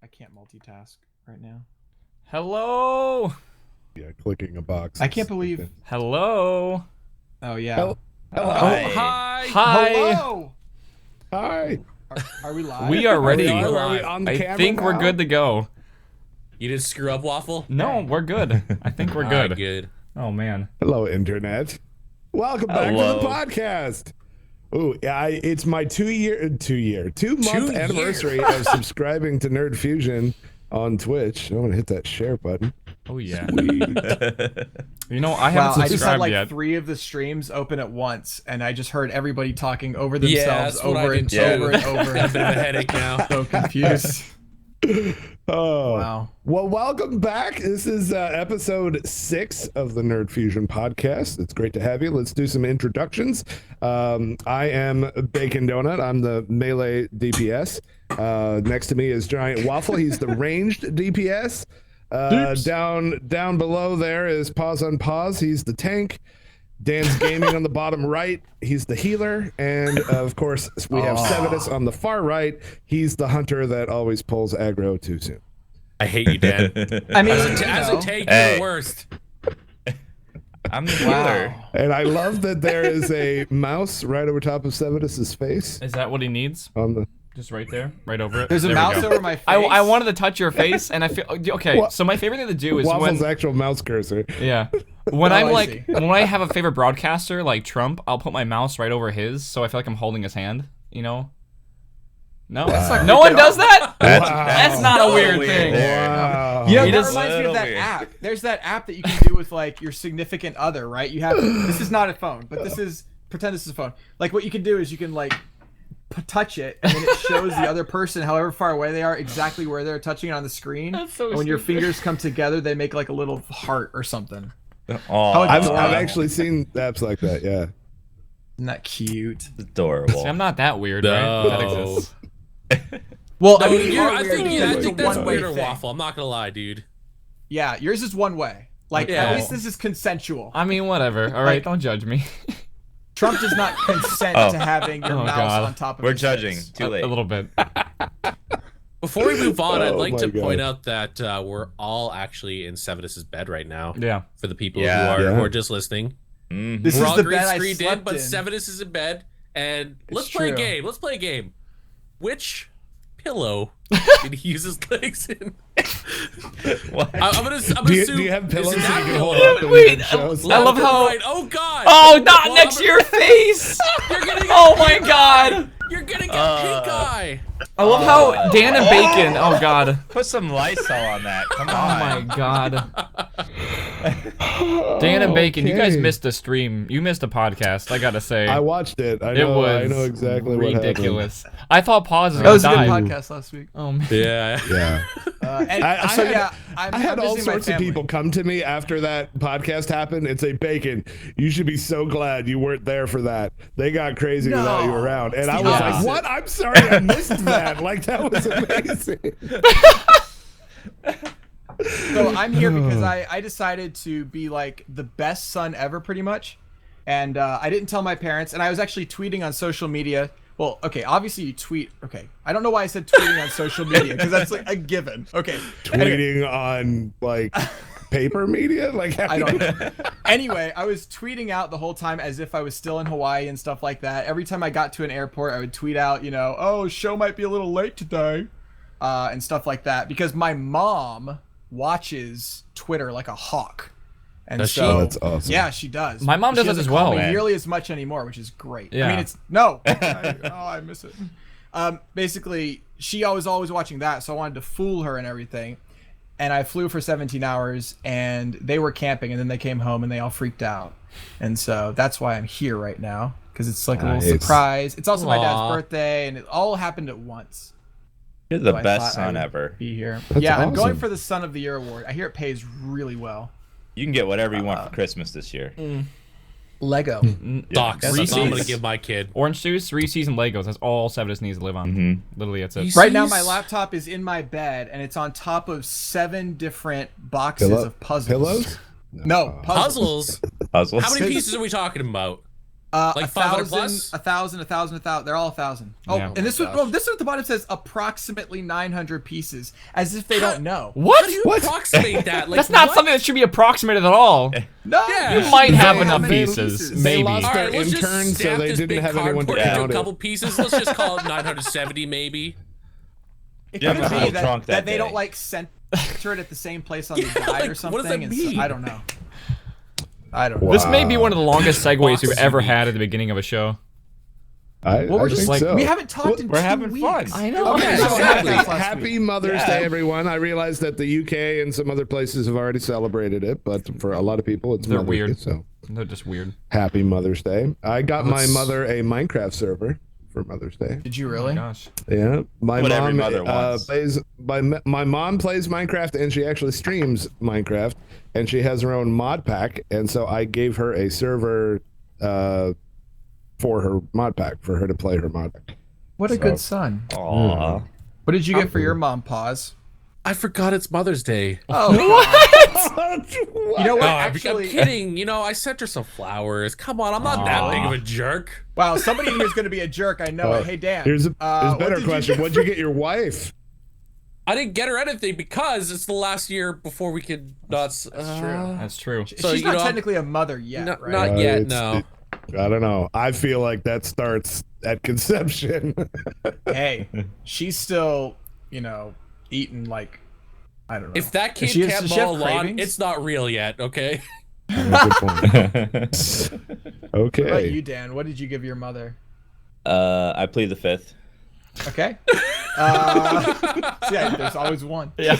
I can't multitask right now. Hello. Yeah, clicking a box. I can't believe. Hello. Oh yeah. Hello. Hello. Hi. Hi. Hello. Hi. Are we live? We are ready. Are we on the I camera think we're now? good to go. You didn't screw up, Waffle? No, we're good. I think we're good. Good. Oh man. Hello, Internet. Welcome back to the podcast. Ooh, yeah, it's my 2-month anniversary of subscribing to Nerd Fusion on Twitch. I'm gonna hit that share button. Oh yeah. Sweet. You know, I haven't I just had subscribed like yet. 3 of the streams open at once, and I just heard everybody talking over themselves that's what over I and did over and too. over. Got a bit of a headache now. So confused. Oh, Wow. Well, welcome back. This is episode 6 of the Nerd Fusion podcast. It's great to have you. Let's do some introductions. I am Bacon Donut. I'm the melee DPS. Next to me is Giant Waffle. He's the ranged DPS. Down below there is Pause on Pause. He's the tank. Dan's Gaming on the bottom right. He's the healer. And of course, we have Sevidus on the far right. He's the hunter that always pulls aggro too soon. I hate you, Dan. I mean, As a tank, you're the worst. I'm the healer. And I love that there is a mouse right over top of Sevidus's face. Is that what he needs? On the Just right there, right over it. There's a There we mouse go. over my face. I wanted to touch your face, and I feel okay. What? So my favorite thing to do is Waffle's when actual mouse cursor. yeah, when Oh, I'm I like see. when I have a favorite broadcaster like Trump, I'll put my mouse right over his, so I feel like I'm holding his hand. You know? No, not no weird one at does that. Wow. That's not a weird weird. thing. Wow. You know, He that just- reminds me of Little that weird. app. There's that app that you can do with like your significant other, right? You have this is not a phone, but this is pretend this is a phone. Like what you can do is you can like touch it, and then it shows the other person, however far away they are, exactly where they're touching it on the screen. That's so and when your stupid. fingers come together, they make like a little heart or something. Oh, I've adorable. actually seen apps like that, yeah. Isn't that cute? adorable. See, I'm not that weird, No. right? That exists. Well, No, I mean, I think that's one-way weirder, thing. Waffle. I'm not gonna lie, dude. Yeah, yours is one way. Like Yeah. at least this is consensual. I mean, whatever. All right, Like- don't judge me. Trump does not consent Oh. to having your Oh, mouse God. on top of We're his judging. face. Too late. A little bit. Before we move on, I'd Oh like my to God. point out that we're all actually in Sevidus's bed right now. Yeah. For the people Yeah. who are just listening. Mhm. This We're is all the green bed I screened in, slept but in. Sevidus is in bed. And let's It's play a true. game. Let's play a game. Which pillow did he use his legs in? What? I'm gonna Do assume. you have pillows is it that you that can hold pillow? up and Wait, shows? I love Left or how- right? Oh God! Oh, not Well, next I'm- to your face! You're getting. Oh my God! You're getting a pink eye. I love how Dan and Bacon. Oh God. Put some Lysol on that. Come Oh on. my God. Dan and Bacon, you guys Okay. missed the stream. You missed a podcast. I gotta say, I watched it. I it know, was I know exactly ridiculous. I thought Pause was That gonna was a good die. podcast last week. Oh man. Yeah. what happened. Yeah. And I so had- yeah, I'm I had all visiting my sorts of family. people come to me after that podcast happened and say, Bacon, you should be so glad you weren't there for that. They got crazy without you No, around. And it's I the was opposite. like, what? I'm sorry I missed that. Like, that was amazing. So I'm here because I decided to be like the best son ever, pretty much. And I didn't tell my parents, and I was actually tweeting on social media. Well, okay, obviously you tweet. Okay, I don't know why I said tweeting on social media because that's like a given. Okay, anyway, Tweeting on, like, paper media? Like, how I do don't you- know. Anyway, I was tweeting out the whole time as if I was still in Hawaii and stuff like that. Every time I got to an airport, I would tweet out, you know, oh, show might be a little late today, and stuff like that. Because my mom watches Twitter like a hawk. And Does she? so, Oh, that's awesome. yeah, she does. My mom She does it doesn't as call well, me man. nearly as much anymore, which is great. I Yeah. mean, it's no. I miss it. Basically, she was always watching that, so I wanted to fool her and everything. And I flew for 17 hours, and they were camping, and then they came home, and they all freaked out. And so that's why I'm here right now, because it's like a little Nice. surprise. It's also my Aw. dad's birthday, and it all happened at once. You're the So I best thought I son would ever. Be here. That's Yeah, I'm going awesome. for the Son of the Year award. I hear it pays really well. You can get whatever you want for Christmas this year. Lego. Docs. Yes, That's all I'm gonna Reese's. give my kid. Orange juice, Reese's, and Legos. That's all Sevidus needs to live on. Mhm. Literally, that's it. He's- Right now, my laptop is in my bed, and it's on top of 7 different boxes of puzzles. Pillows? No, puzzles. Puzzles. Puzzles. How many pieces are we talking about? Like 500 plus? 1,000, 1,000, 1,000. They're all 1,000. Oh, Yeah. and this is what the bottom says: approximately 900 pieces, as if they don't know. What? How do you approximate that? Like, That's not what? something that should be approximated at all. No, Yeah. You might have How enough many pieces. They Maybe. lost All their right, let's just intern, so stamp they this didn't big have anyone to cardboard into count a it. couple pieces. Let's just call it 970, maybe. It You could have a be whole that, trunk that they day. don't like center it at the same place on the Yeah, guide like, or something. what does that and so- mean? I don't know. I don't know. This may be one of the longest segues we've Boxes ever unique. had at the beginning of a show. Well, we're just think like- so. We haven't talked in We're 2 having weeks. fun. I know. Okay, Yeah, so exactly. happy Mother's Yeah. Day, everyone. I realize that the UK and some other places have already celebrated it, but for a lot of people, it's They're Mother's weird. Day, so They're just weird. happy Mother's Day. I got my Let's- mother a Minecraft server for Mother's Day. Did you Oh really? my gosh. Yeah, my What every mom mother wants. plays. My mom plays Minecraft, and she actually streams Minecraft, and she has her own mod pack, and so I gave her a server for her mod pack for her to play her mod pack. What a good son. Aw. What did you get for your mom, Pause? I forgot it's Mother's Day. Oh, What? you know what? No, Actually, I'm kidding. You know, I sent her some flowers. Come on, I'm not that big of a jerk. wow, somebody in here is going to be a jerk. I know it. Hey, Dan. Here's a what better did you question. get What'd you get your wife? I didn't get her anything because it's the last year before we could not. That's true. That's true. So, She's you not know, technically a mother yet, right? Not yet, It's- no. I don't know. I feel like that starts at conception. Hey, she's still, eating like, I don't know. If that kid Does she have- can't does she mow a have lawn, cravings? it's not real yet, okay? Good point. What about Okay. you, Dan? What did you give your mother? I plead the fifth. Okay. Yeah, there's always one. Yeah.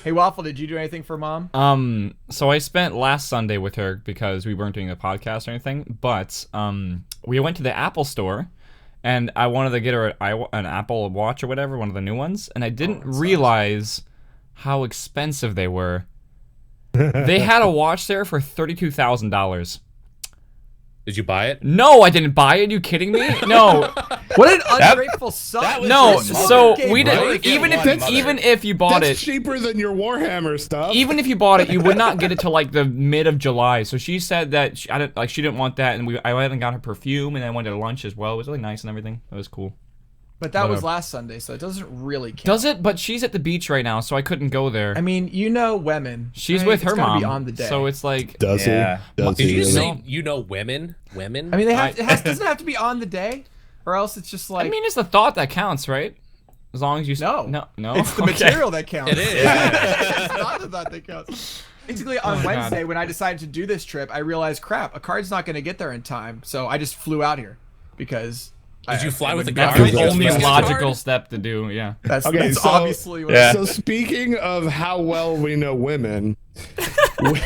Hey, Waffle, did you do anything for mom? So I spent last Sunday with her because we weren't doing a podcast or anything, but we went to the Apple store and I wanted to get her an Apple Watch or whatever, one of the new ones, and I didn't realize how expensive they were. They had a watch there for $32,000. Did you buy it? No, I didn't buy it. Are you kidding me? No. What an ungrateful son. that was No, His mother so gave we birth. didn't even One mother. even if you bought That's it, cheaper than your Warhammer stuff. even if you bought it, you would not get it till like the mid of July. So she said that she didn't want that, and I went and got her perfume, and I went to lunch as well. It was really nice and everything. It was cool. But that was Whatever. last Sunday, so it doesn't really count. Does it? But she's at the beach right now, so I couldn't go there. I mean, women. She's right? with her It's gotta mom, be on the day. so it's like Does Yeah. he? Does Did he you really? say you know women? Women? I mean, doesn't have to be on the day, or else it's just like I mean, it's the thought that counts, right? As long as you no, no. It's the Okay. material that counts. It is. It's not the thought that counts. Basically, on Oh, God. Wednesday when I decided to do this trip, I realized, crap, a card's not going to get there in time, so I just flew out here because. Did you fly with a That's car? the That's only right. logical step to do. Yeah. That's, Okay, that's so- obviously what. Yeah. So speaking of how well we know women, Can we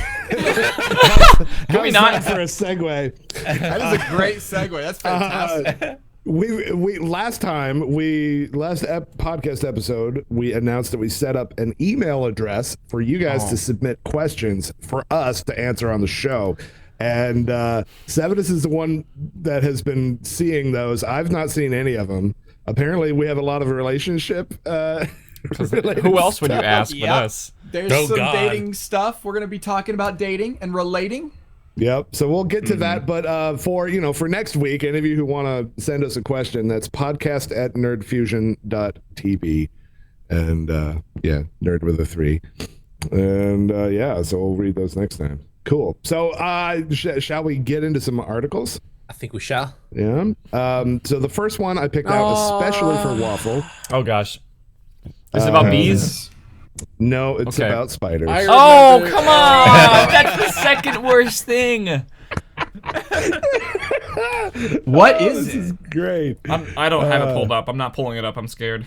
how's not? that for a segue? That is a great segue. That's fantastic. We last podcast episode we announced that we set up an email address for you guys to submit questions for us to answer on the show. And Sevenus is the one that has been seeing those. I've not seen any of them. Apparently, we have a lot of relationship. Who else would you ask but Yep. us? There's Oh, some God. dating stuff. We're going to be talking about dating and relating. Yep. So we'll get to that. But for next week, any of you who want to send us a question, that's podcast@nerdfusion.tv. And nerd with a 3. And so we'll read those next time. Cool. So shall we get into some articles? I think we shall. Yeah. So the first one I picked out especially for Waffle. Oh gosh. Is it about bees? No, it's Okay. about spiders. Oh, Remember- come on! That's the second worst thing. What This is is it? great. I don't have it pulled up. I'm not pulling it up. I'm scared.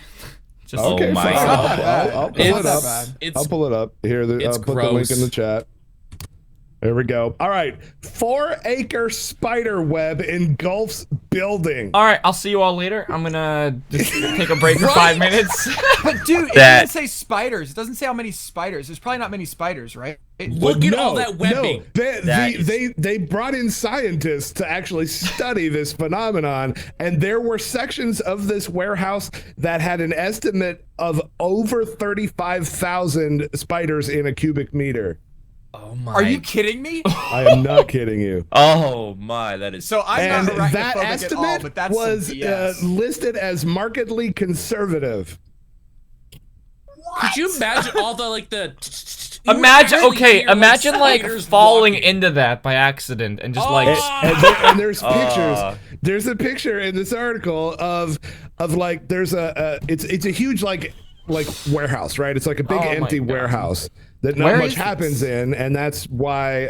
Just Okay, Oh my fine. God. I'll pull it It's- up. It's I'll pull it up. Here, it's I'll put the link gross. in the chat. There we go. All right. 4-acre spider web engulfs building. All right, I'll see you all later. I'm gonna just take a break for 5 minutes. But dude, it That- doesn't say spiders. It doesn't say how many spiders. There's probably not many spiders, right? Look at all that webbing. They brought in scientists to actually study this phenomenon, and there were sections of this warehouse that had an estimate of over 35,000 spiders in a cubic meter. Oh my. Are you kidding me? I am not kidding you. Oh my, that is. So I'm And not that arachnophobic estimate at all, but that's was some BS. listed as markedly conservative. Could you imagine all the like the? Imagine, You actually hear, imagine like spiders falling walking. into that by accident and just Oh! like. And there's pictures. Ah. There's a picture in this article of like there's it's a huge like warehouse, right? It's like a big Oh my empty God. warehouse that not Where much is happens this? in, and that's why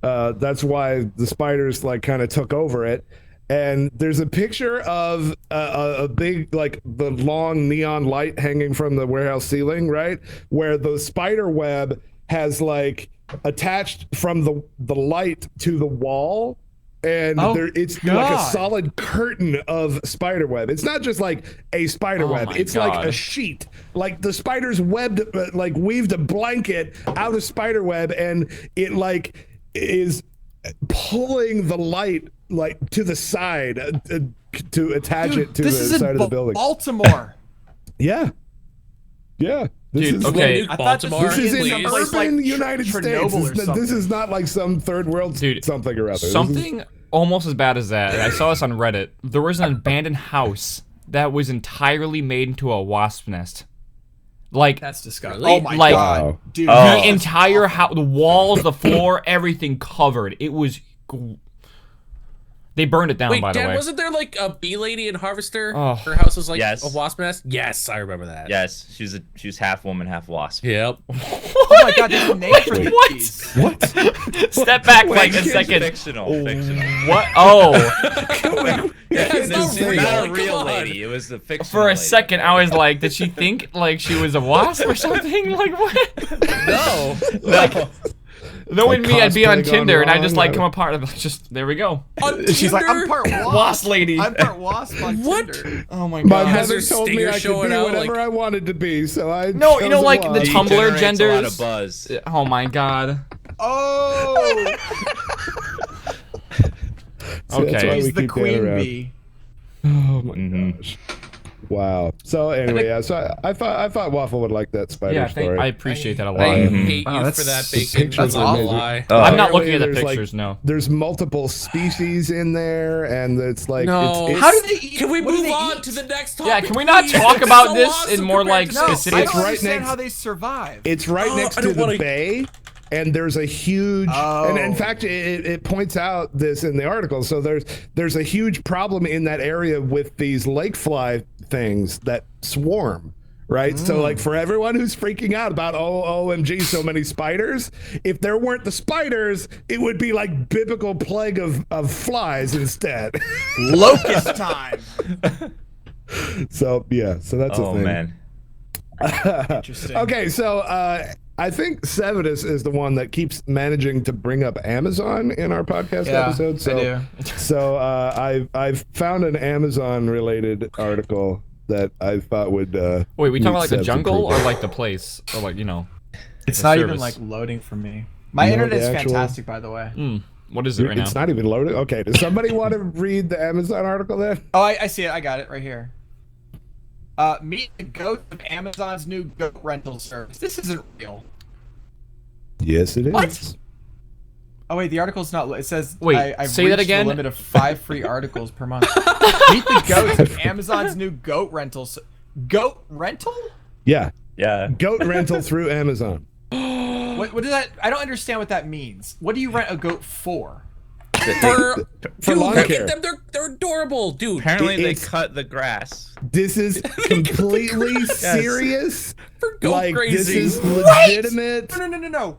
the spiders like kind of took over it. And there's a picture of a big, like, the long neon light hanging from the warehouse ceiling, right? Where the spider web has, like, attached from the light to the wall. And it's like a God. solid curtain of spider web. It's not just like a spider web. my It's like God. a sheet. Like the spiders webbed, like weaved a blanket out of spider web, and it like is pulling the light like to the side to attach it to the This is side in of the building. Baltimore. Yeah. This Dude, is okay. Nuke I thought Baltimore, This is in please. some place urban like United Chernobyl States. or This something. is not like some third world Dude, something or other. This is- Something almost as bad as that. I saw this on Reddit. There was an abandoned house that was entirely made into a wasp nest. Like That's disgusting. Really? Oh my Like- god, Wow. dude. the Oh. entire house, the walls, the floor, everything covered. It was. They burned it down, Wait, by the Dan, way. wasn't there like a bee lady in Harvester? Oh. Her house was like Yes. a wasp nest. Yes, I remember that. Yes, she was half woman, half wasp. Yep. Oh my god, there's a name for these. What? What? Step back like a Wait, second. Fictional. What? Oh, It's not say real. Not a Come real on. lady. It was the fictional. for a lady. second, I was like, did she think like she was a wasp or something? Like what? No. Like, knowing Like me, I'd be on cosplay gone Tinder and I just wrong, like I- come apart of just there we go. On She's like, I'm Tinder? part wasp. Wasp lady. I'm part wasp on What? Tinder. Oh my My god. Has mother her told me stinger I could showing be out, whatever like- I wanted to be, so I No, you know, chose like a the wasp. She Tumblr generates a lot genders. of buzz. Oh my god. Oh, So that's Okay. why we she's the keep Dan queen around. bee. Oh my Mhm. gosh. Wow. So anyway, yeah. So I thought Waffle would like that spider Yeah, story. I appreciate that a lot. I Mhm. hate Wow, you that's- for that, the Bacon. pictures That's are not a amazing. lie. Oh. I'm not Apparently looking at the there's, like, pictures, no. There's multiple species in there, and it's like No. it's, How do they eat? Can we what do move they on eat? to the next Yeah, topic? can we not please? talk It's about so this awesome in more, compared like, to No, specific- I It's don't right understand next- how they survive. It's right Oh, next I to don't the wanna- bay, and there's a huge. And in Oh. fact, it points out this in the article. So there's a huge problem in that area with these lake fly things that swarm. Right, so like for everyone who's freaking out about OMG, so many spiders. If there weren't the spiders, it would be like biblical plague of flies instead. Locust time. So yeah, so that's a Oh thing. man. Interesting. Okay, so I think Sevidus is the one that keeps managing to bring up Amazon in our podcast Yeah, episode. So, I do. so I've found an Amazon related article that I thought would. Wait, we talking about like the Seb's jungle or approval. like the place or like It's the not service. even like loading for me. My You know, internet is the actual- fantastic, by the way. what is it right It's now? not even loaded. Okay, does somebody want to read the Amazon article then? Oh, I see it. I got it right here. Meet the goat of Amazon's new goat rental service. This isn't real. Yes, it is. What? Oh wait, the article's not. It says Wait, I've say that reached again? A limit of 5 free articles per month. Meet the goats of Amazon's new goat rental. Goat rental? Yeah, Yeah. goat rental through Amazon. What is that? I don't understand what that means. What do you rent a goat for? For dude, lawn look care. at them. They're adorable, dude. Apparently they It's- cut the grass. This is completely serious. For goat Like this grazing. is legitimate. No.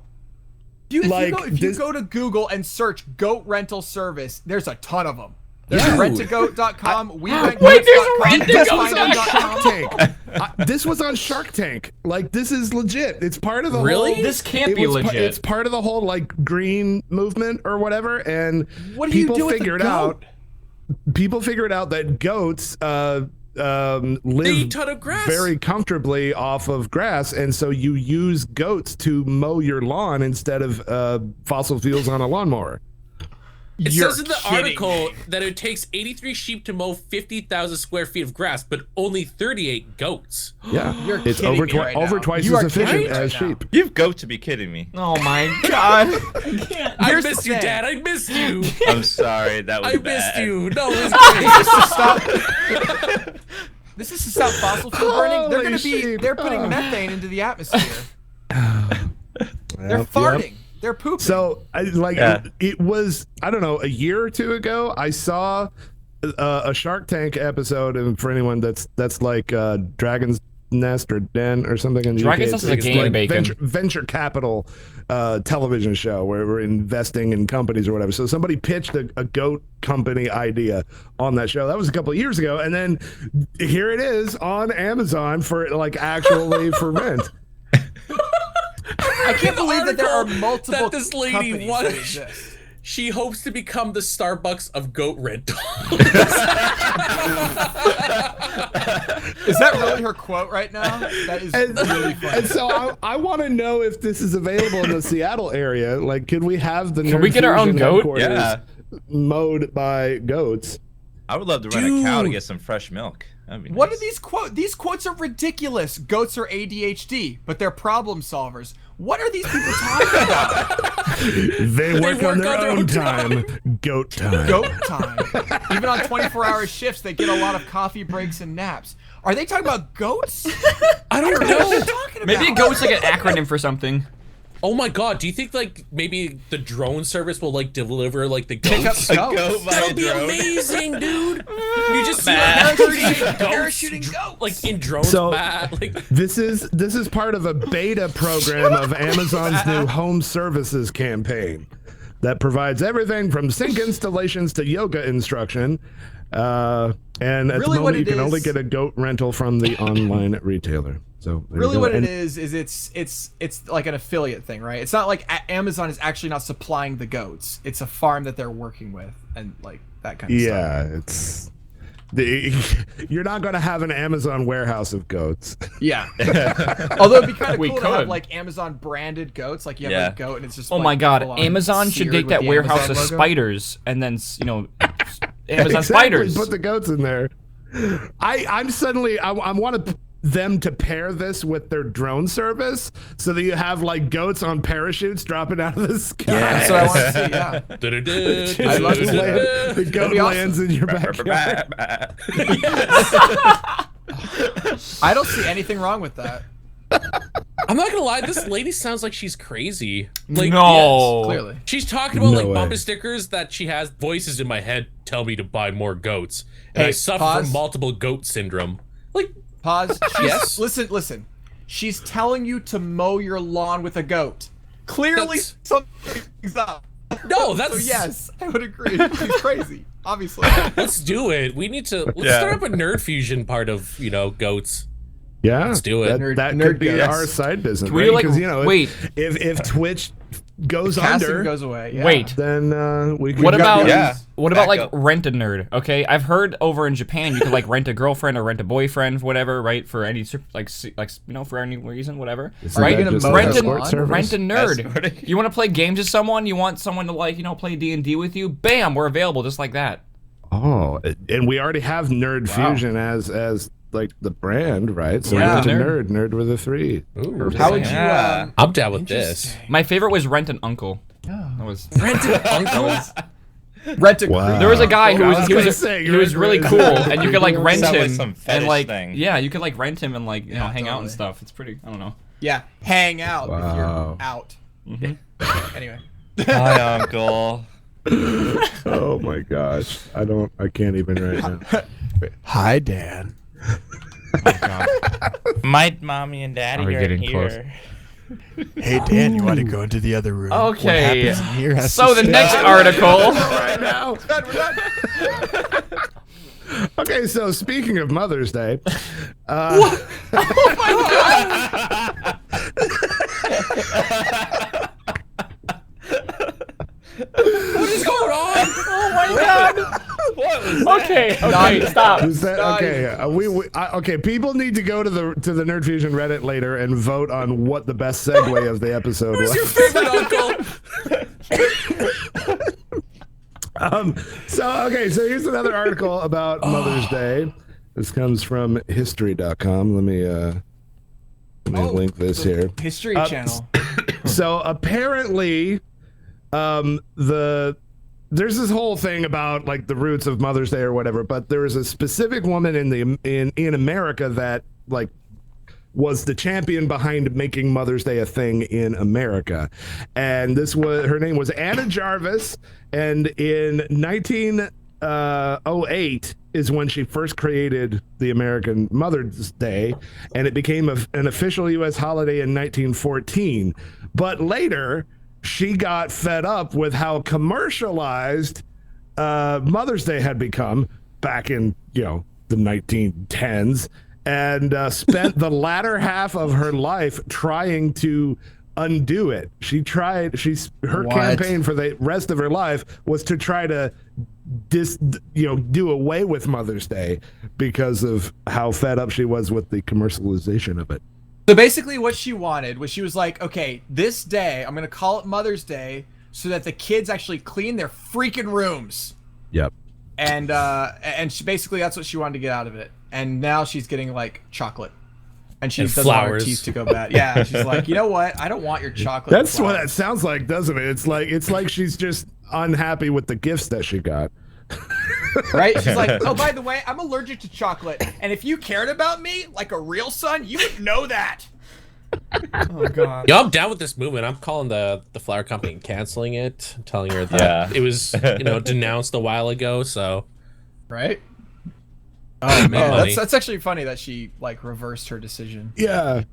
If Like, you this- go to Google and search goat rental service, there's a ton of them. There's Yeah. rentagoat.com, Wait, there's This was on Rent-A-Goat.com. Shark Tank. This was on Shark Tank. Like this is legit. It's part of the Really? whole. This can't it be was legit. It's part of the whole like green movement or whatever. And What do you people do with the figured goat? out. People figured out that goats They live eat a ton of grass. very comfortably off of grass, and so you use goats to mow your lawn instead of fossil fuels on a lawnmower. It You're says in the kidding article me. that it takes 83 sheep to mow 50,000 square feet of grass, but only 38 goats. Yeah, You're it's kidding over me right over now. twice You as are kidding efficient me as right now. sheep. You've got to be kidding me. Oh my god. I Here's the missed you, thing. Dad. I missed you. I'm sorry. That was I bad. missed you. No, it was great. This is to stop fossil fuel burning. They're Holy gonna be. sheep. They're putting Oh. methane into the atmosphere. They're Yep. farting. They're pooping. So, Yeah. it was, I don't know, a year or two ago, I saw a Shark Tank episode, and for anyone that's like Dragon's Nest or Den or something in the Dragon's UK, Nest it's is a game, like Bacon. venture capital television show where we're investing in companies or whatever. So somebody pitched a goat company idea on that show. That was a couple of years ago, and then here it is on Amazon for like actually for rent. I can't believe that there are article multiple that this lady companies wanted- that exist. She hopes to become the Starbucks of goat rental. Is that really her quote right now? That is really funny. And so I want to know if this is available in the Seattle area. Like, could we have the Can we get our own Nerd goat? Fusion Yeah. mowed by goats? I would love to rent a cow to Dude. get some fresh milk. That'd be What nice. are these quotes? These quotes are ridiculous. Goats are ADHD, but they're problem solvers. What are these people talking about? They work on their own time. Goat time. Goat time. Even on 24-hour shifts, they get a lot of coffee breaks and naps. Are they talking about goats? I don't What are know. they talking about? Maybe a goat's like an acronym for something. Oh my god, do you think like maybe the drone service will like deliver like the Pick up goats? goats. goat by That a would be drone. amazing, dude. You just see Bad. like 38 goats, Parachuting goats. like in drones. So- like This is part of a beta program of Amazon's new home services campaign that provides everything from sink installations to yoga instruction. And at Really the what moment, you it can only is- get a goat rental from the online retailer. So there you Really go. what it And- is it's like an affiliate thing, right? It's not like Amazon is actually not supplying the goats. It's a farm that they're working with and like that kind of stuff. Yeah, it's you're not going to have an Amazon warehouse of goats. Yeah. Although it'd be kind of We cool to have could. like Amazon branded goats. Like you have Yeah. a goat and it's just Oh like, my god, full on Amazon should seared get with that the warehouse Amazon of logo. spiders and then, Amazon Exactly, spiders. Put the goats in there. I'm suddenly I want them to pair this with their drone service so that you have like goats on parachutes dropping out of the sky. That's what I want to see, yeah. I'd love to That'd the goat be awesome. lands in your backyard. I don't see anything wrong with that. I'm not gonna lie, this lady sounds like she's crazy. Like No. yes. Clearly. She's talking about No like way. bumper stickers that she has voices in my head tell me to buy more goats. And Hey, I suffer pause. from multiple goat syndrome. Like Pause. Yes? Listen. She's telling you to mow your lawn with a goat. Clearly That's- something's up. no, So that's yes, I would agree. She's crazy. Obviously. let's do it. We need to let's Yeah. start up a nerd fusion part of, goats. Yeah, Let's do it. That, Nerd- that nerd could be goats. our side business. Can we, right? like, 'Cause, wait. if Twitch goes Casting under, goes away. Yeah. Wait. then we can. What go- about Yeah. what about Back like up. rent a nerd? Okay, I've heard over in Japan you could like rent a girlfriend or rent a boyfriend, whatever, right? For any for any reason, whatever. Isn't Right? that gonna just mow an Rent their escort lawn? service? Rent a nerd. Escorting. You want to play games with someone? You want someone to like play D&D with you? Bam, we're available just like that. Oh, and we already have Nerd Wow. Fusion as like the brand, right? So Yeah. Rent a Nerd. nerd with a 3. Ooh, How would you Yeah. I'm down with this. My favorite was rent an uncle. That was Rented uncle? rent a Wow. There was a guy who I was was he gonna was say, he you're was really right. cool, and you could like rent Sounds like him some and fetish like thing. yeah, you could like rent him and like Yeah, hang out and totally. stuff. It's pretty. I don't know. Yeah, hang out if Wow. you're out. Anyway. Hi, Uncle. Oh my gosh, I can't even right now. Hi, Dan. My mommy and daddy Are we are getting here. Hey, Dan, you want to go into the other room? Okay. What happens in here has So to the stay. next article. Right now. Okay, so speaking of Mother's Day, What is going on? Oh my god. What was that? Okay, stop. is that Nice. okay? Okay, people need to go to the Nerd Fusion Reddit later and vote on what the best segue of the episode was. Who's your favorite uncle? So here's another article about Mother's Day. This comes from history.com. Let me link this here. History Channel. So apparently, there's this whole thing about like the roots of Mother's Day or whatever, but there is a specific woman in America that like was the champion behind making Mother's Day a thing in America, and her name was Anna Jarvis, and in 1908 is when she first created the American Mother's Day, and it became an official U.S. holiday in 1914. But later, she got fed up with how commercialized Mother's Day had become back in the 1910s, and spent the latter half of her life trying to undo it. Her campaign for the rest of her life was to try to do away with Mother's Day because of how fed up she was with the commercialization of it. So basically what she wanted was, she was like, okay, this day, I'm going to call it Mother's Day so that the kids actually clean their freaking rooms. Yep. And basically that's what she wanted to get out of it. And now she's getting like chocolate. And she doesn't want her teeth to go bad. Yeah, she's like, you know what? I don't want your chocolate. That's what that sounds like, doesn't it? It's like she's just unhappy with the gifts that she got. Right? She's like, oh, by the way, I'm allergic to chocolate. And if you cared about me like a real son, you would know that. Oh, God. Yo, I'm down with this movement. I'm calling the flower company and canceling it. Telling her that it was, denounced a while ago, so. Right? Oh, man. That's actually funny that she, like, reversed her decision. Yeah.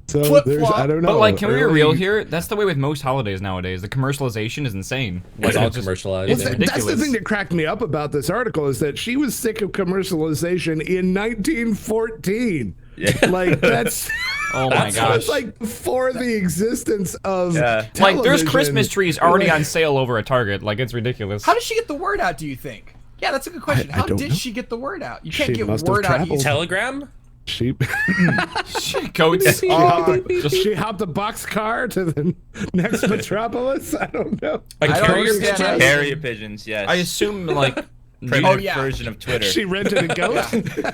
So I don't know. But like, can we be real here? That's the way with most holidays nowadays. The commercialization is insane. It's all commercialized. Well, that's the thing that cracked me up about this article, is that she was sick of commercialization in 1914. Yeah. Like, that's... Oh my gosh. It's like before the existence of television. Like, there's Christmas trees already on sale over at Target. Like, it's ridiculous. How did she get the word out, do you think? Yeah, that's a good question. How did she get the word out? You can't get word out. Telegram? She goats. She hopped a boxcar to the next metropolis. I don't know. Like carrier pigeons, yes. I assume like version of Twitter. She rented a goat.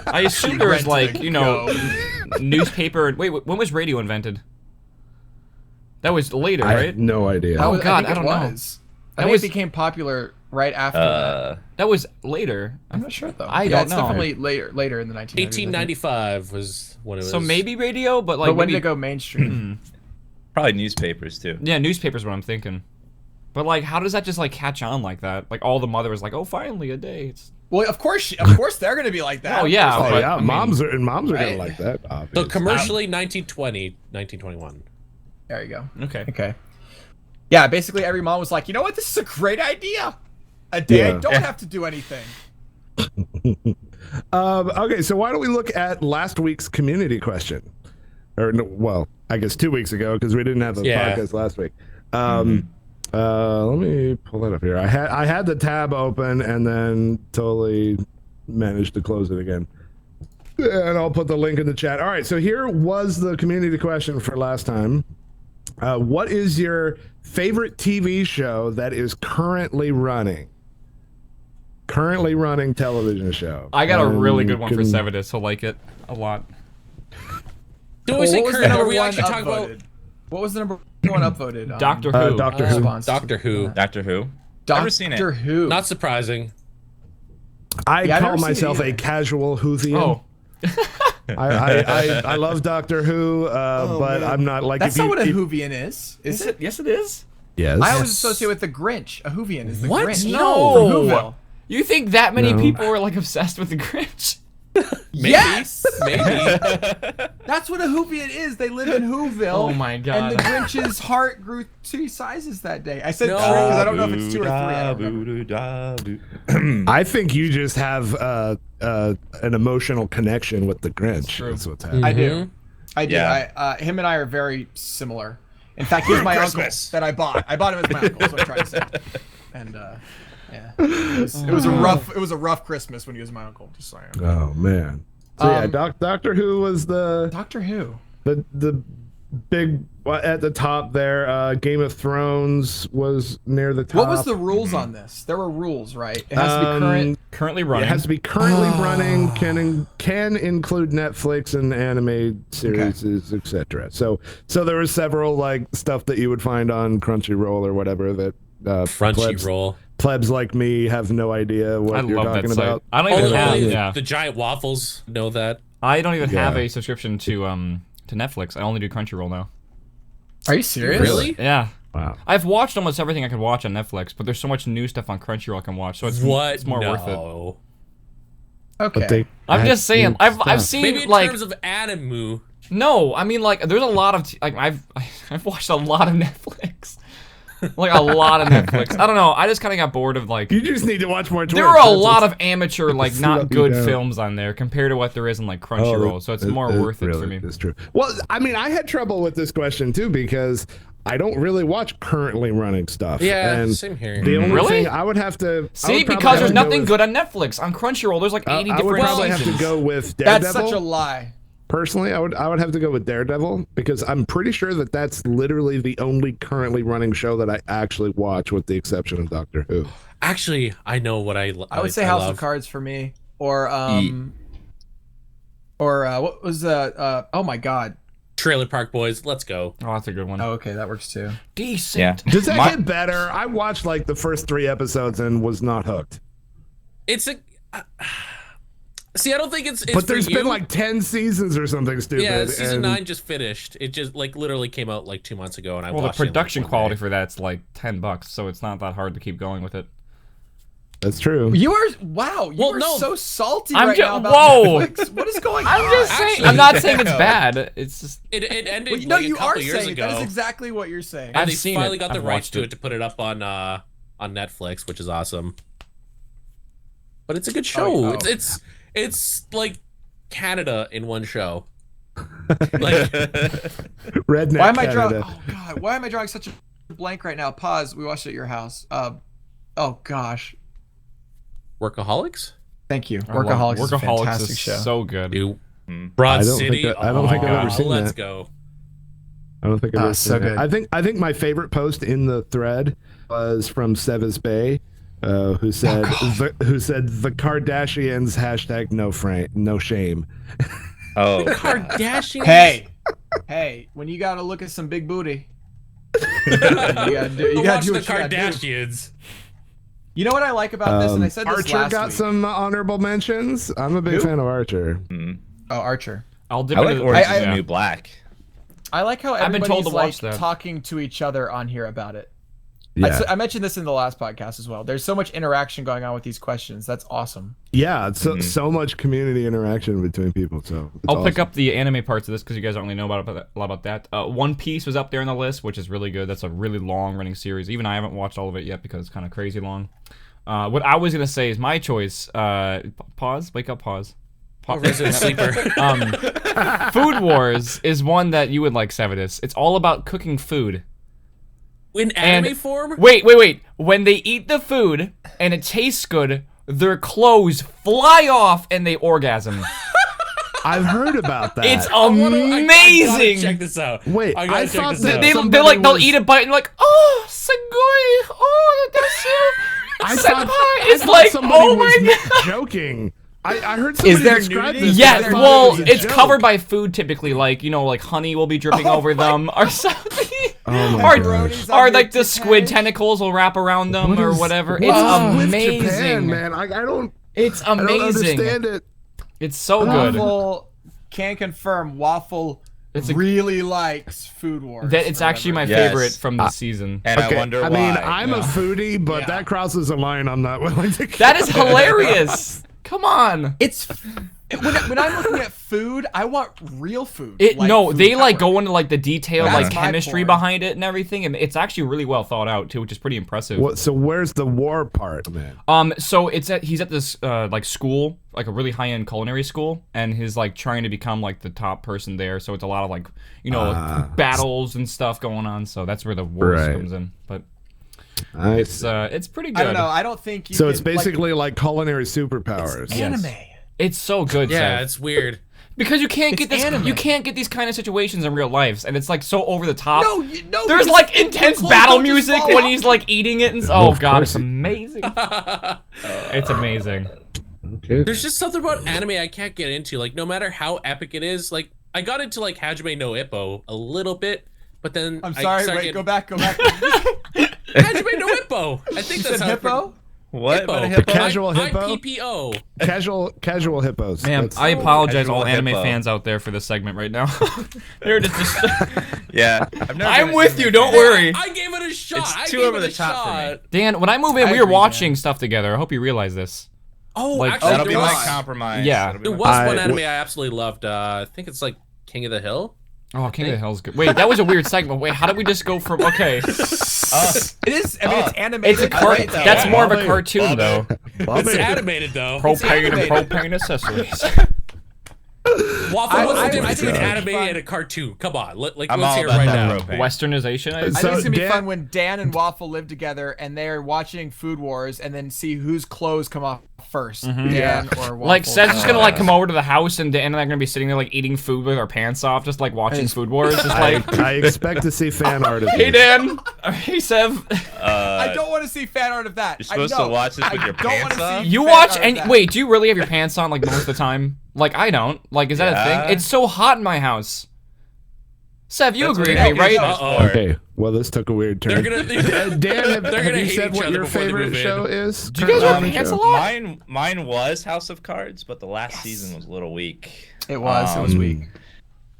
I assume there was like newspaper. Wait, when was radio invented? That was later, right? I have no idea. Oh God, I don't know. I think it became popular right after that. That was later. I'm not sure though. I don't know. It's definitely later in the 1990s. 1895 was when it was. So maybe radio, but like. But when did it go mainstream? Probably newspapers too. Yeah, newspapers. What I'm thinking. But like, how does that just like catch on like that? Like all the mother was like, "Oh, finally a day." Well, of course they're gonna be like that. Oh yeah, but, yeah. Moms are gonna like that. Obviously. So commercially, 1920, 1921. There you go. Okay. Yeah, basically every mom was like, you know what? This is a great idea. A day I don't have to do anything. Okay, so why don't we look at last week's community question? Or no, well, I guess 2 weeks ago, because we didn't have a podcast last week. Let me pull that up here. I had the tab open and then totally managed to close it again. And I'll put the link in the chat. All right, so here was the community question for last time. What is your favorite TV show that is currently running? Currently running television show. I got a really good one for Sevidus. He'll like it a lot. Do we say current? Are we actually talking about? What was the number one upvoted? Doctor Who. Doctor Who. Doctor Who. Doctor Who. Never seen it. Doctor Who. Not surprising. I call myself a casual Whovian. Oh. I love Doctor Who, but I'm not like. That's not what a Whovian is. Is it? Yes, it is. Yes. I always associate with the Grinch. A Whovian is the What? Grinch. No. From Whoville. You think that many people are like obsessed with the Grinch? Maybe. Yes. Maybe. That's what a Whovian is. They live in Whoville. Oh my God. And the Grinch's heart grew 2 sizes that day. I said 3 because I don't know if it's 2 or 3. I don't remember. I think you just have an emotional connection with the Grinch. That's what's happening. I do. Yeah. Him and I are very similar. In fact, he's my uncle that I bought. I bought him as my uncle. That's what I'm trying to say. And yeah, it was a rough Christmas when he was my uncle. Just saying. Oh man. So Doctor Who was the Doctor Who. The big at the top there. Game of Thrones was near the top. What was the rules on this? There were rules, right? It has to be currently running. It has to be currently running. Can include Netflix and anime series, etc. So there was several like stuff that you would find on Crunchyroll or whatever that Crunchyroll. Plebs like me have no idea what you're talking about. I don't even have the giant waffles know that. I don't even have a subscription to Netflix. I only do Crunchyroll now. Are you serious? Really? Yeah. Wow. I've watched almost everything I could watch on Netflix, but there's so much new stuff on Crunchyroll I can watch, so it's more worth it. Okay. I'm just saying. I've seen maybe in terms of anime. No, I mean like there's a lot of I've watched a lot of Netflix. Like a lot of Netflix. I don't know. I just kind of got bored of like. You just need to watch more Twitch. There are a lot of amateur, like not good films on there compared to what there is in like Crunchyroll. So it's more worth it for me. That's true. Well, I mean, I had trouble with this question too because I don't really watch currently running stuff. Yeah, and same here. The only thing I would have to see because there's nothing good on Netflix. On Crunchyroll, there's like 80 different. I would probably have to go with Daredevil. That's such a lie. Personally, I would have to go with Daredevil because I'm pretty sure that that's literally the only currently running show that I actually watch, with the exception of Doctor Who. Actually, I know what I would say House of Cards for me, or what was oh my god, Trailer Park Boys. Let's go. Oh, that's a good one. Oh, okay, that works too. Decent. Yeah. Does that get better? I watched like the first 3 episodes and was not hooked. It's a. See, I don't think it's but there's been like 10 seasons or something stupid. Yeah, season 9 just finished. It just like literally came out like 2 months ago, and I watched the production it quality for that's like $10, so it's not that hard to keep going with it. That's true. You are so salty right now about Netflix. What is going on? I'm just saying. I'm not saying it's bad. It's just it ended. Well, no, like you a couple are years saying ago. that is exactly what you're saying. And they finally got the rights to it to put it up on Netflix, which is awesome. But it's a good show. It's like Canada in one show. Like Redneck why am I Canada. drawing? Oh god, why am I drawing such a blank right now? Pause. We watched it at your house. Oh gosh. Workaholics. Thank you. Workaholics is a fantastic is show. so good. Broad City. I don't think I've ever seen Let's that. go. I don't think I've ever seen so that. good. I think my favorite post in the thread was from Sevis Bay. Who said the Kardashians #, no shame. Oh, Kardashians. Hey, when you gotta look at some big booty, you gotta do watch what the you gotta do. Kardashians. You know what I like about this, and I said this Archer last got week. some honorable mentions. I'm a big fan of Archer. Oh, Archer. I'll dip I like into Orange is the New Black. I like how I've been everybody's told to watch like that. talking to each other on here about it. Yeah. I mentioned this in the last podcast as well. There's so much interaction going on with these questions. That's awesome. Yeah, it's so much community interaction between people. So I'll pick up the anime parts of this because you guys don't really know a lot about that. One Piece was up there on the list, which is really good. That's a really long-running series. Even I haven't watched all of it yet because it's kind of crazy long. What I was gonna say is my choice. Pause. Wake up. Pause. Resident Sleeper. Food Wars is one that you would like, Sevidus. It's all about cooking food. In anime form? Wait. When they eat the food and it tastes good, their clothes fly off and they orgasm. I've heard about that. It's I amazing. check this out. Wait, I thought that they'll eat a bite and like, oh, Segoi, oh, that's you. It's like, oh my god. Joking. I heard somebody describe this. Yes, well, it's covered by food typically, like, like honey will be dripping over them or something. Oh my gosh. Or like the squid tentacles will wrap around them or whatever. It's amazing, Japan, man. I don't. It's amazing. I don't understand it. It's so good. Waffle can confirm. Waffle really likes Food Wars. It's actually my favorite from this season. And I wonder why. I mean, I'm a foodie, but that crosses a line I'm not willing to. That is hilarious. Come on. It's when I'm looking at food, I want real food. They food go into like the detailed That's like my chemistry porn. behind it and everything, and it's actually really well thought out too, which is pretty impressive. So where's the war part, man? So he's at this like school, like a really high end culinary school, and he's like trying to become like the top person there. So it's a lot of like like, battles and stuff going on. So that's where the wars comes in, but. It's pretty good. I don't know. I don't think you So it's basically like culinary superpowers. It's anime. It's so good. Yeah, Seth. it's weird. Because you can't It's get this. anime. You can't get these kind of situations in real life, and it's like so over the top. No, There's because like intense clothes battle don't just music fall when off. he's like eating it, and Well, oh of god, course it's amazing. It's amazing. Okay. There's just something about anime I can't get into. Like, no matter how epic it is, like I got into like Hajime no Ippo a little bit, but then I'm I sorry. started Wait, getting- go back. Hajime no Ippo. I think You that's said how hippo? What? Hippo. About a The hippo? casual hippo? IPPO. Casual hippos. Man, That's- I apologize Casual all anime hippo. fans out there for this segment right now. They're just Yeah. I've never I'm been a with anime you. Don't fan. worry, I gave it a shot. It's I too gave over it the a top for me. shot. Dan. When I move in, I we were agree, watching Dan. stuff together. I hope you realize this. Oh, Like, actually, That'll there be my was, compromise. Yeah. That'll be there my was I- one anime I absolutely loved. I think it's like King of the Hill. Oh, King of the Hill's good. Wait, that was a weird segment. Wait, how did we just go from okay? It is. I mean, it's animated. It's a I cart. like that. That's Yeah. more of a Love it. cartoon Love though. Love It's it. animated though. Propane and animated. propane accessories. Waffle, what's I the difference think between it's anime fun. and a cartoon? Come on, like I'm let's all hear it about right that now. propane. Westernization. I think So, it's gonna be Dan- fun when Dan and Waffle live together and they're watching Food Wars and then see whose clothes come off 1st, Dan or Waffle. Like Seth's just gonna like come over to the house and Dan and I are gonna be sitting there like eating food with our pants off, just like watching Hey. Food Wars. Just like, I expect to see fan art of hey this. Dan, hey Sev, I don't want to see fan art of that. You're supposed I know. to watch this with I your don't wanna pants see off? you fan watch art of and that. wait, do you really have your pants on like most of the time? Like I don't. Like is that a Yeah. thing? It's so hot in my house. Sev, you That's agree what with me, right? Uh-oh. Okay, well, this took a weird turn. They're gonna. Dan, have, They're have gonna you hate said each what other your before they favorite move in. show is? Do you guys wear Current pants a show? lot? Mine was House of Cards, but the last season was a little weak. It was weak.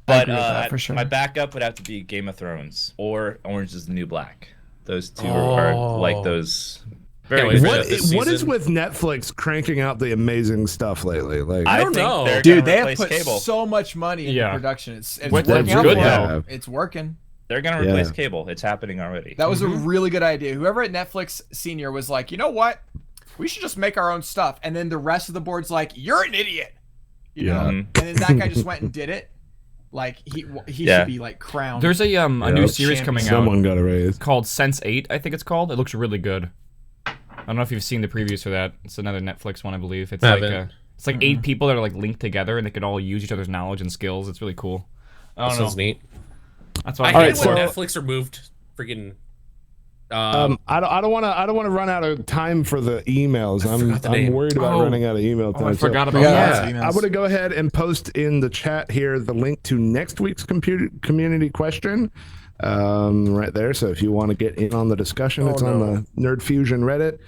But agree with that, for sure. my backup would have to be Game of Thrones or Orange is the New Black. Those two are like those very Can't good wait for shows. that this What is season. with Netflix cranking out the amazing stuff lately? Like, I don't think know. they're Dude, gonna they have replace put cable. so much money into Yeah. production. It's What- working that's out good, for though. them. It's working. They're gonna replace Yeah. cable. It's happening already. That was a really good idea. Whoever at Netflix Senior was like, you know what? We should just make our own stuff. And then the rest of the board's like, you're an idiot. You know? Yeah. And then that guy just went and did it. Like he Yeah. should be like crowned. There's a new series coming out someone got a raise. called Sense8, I think it's called. It looks really good. I don't know if you've seen the previews for that. It's another Netflix one, I believe. It's like Haven't. it's like 8 people that are like linked together and they could all use each other's knowledge and skills. It's really cool. I That don't know. sounds neat. That's why I I hate Alright, when so- Netflix removed freaking. I don't want to run out of time for the emails. forgot the I'm name. worried about Oh. running out of email time. I So, forgot about Yeah. that. emails. I'm going to go ahead and post in the chat here the link to next week's community question right there. So if you want to get in on the discussion, it's on the Nerd Fusion Reddit,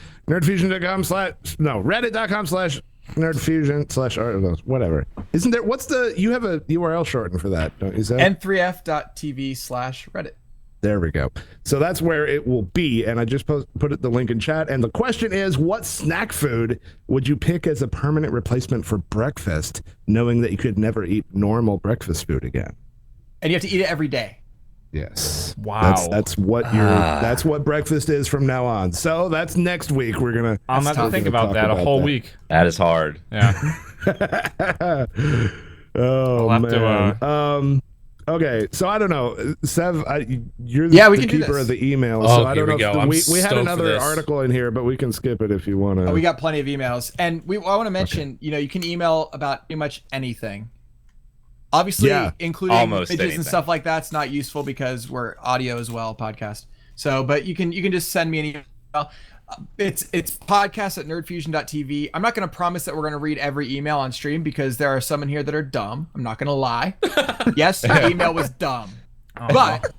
nerdfusion.com/nerdfusion/ whatever. Isn't there? What's the? You have a URL shorten for that, don't you? Zach? N3F.TV/Reddit. There we go. So that's where it will be, and I just put the link in chat. And the question is, what snack food would you pick as a permanent replacement for breakfast, knowing that you could never eat normal breakfast food again? And you have to eat it every day. Yes. Wow. That's what that's what breakfast is from now on. So that's next week. We're gonna. I'm not gonna think about that a whole week. That is hard. Yeah. Oh I'll have to, man. Okay, so I don't know, Sev. You're Yeah, we the can do keeper this. of the email, Oh, so I here don't we know. go. If I'm we had stoked for another this. article in here, but we can skip it if you want to. We got plenty of emails, and I want to mention, you can email about pretty much anything. Obviously, Yeah. including Almost images anything. and stuff like that's not useful because we're audio as well, podcast. So, but you can just send me an email. It's podcast@nerdfusion.tv. I'm not going to promise that we're going to read every email on stream because there are some in here that are dumb. I'm not going to lie. Yes, your email was dumb. But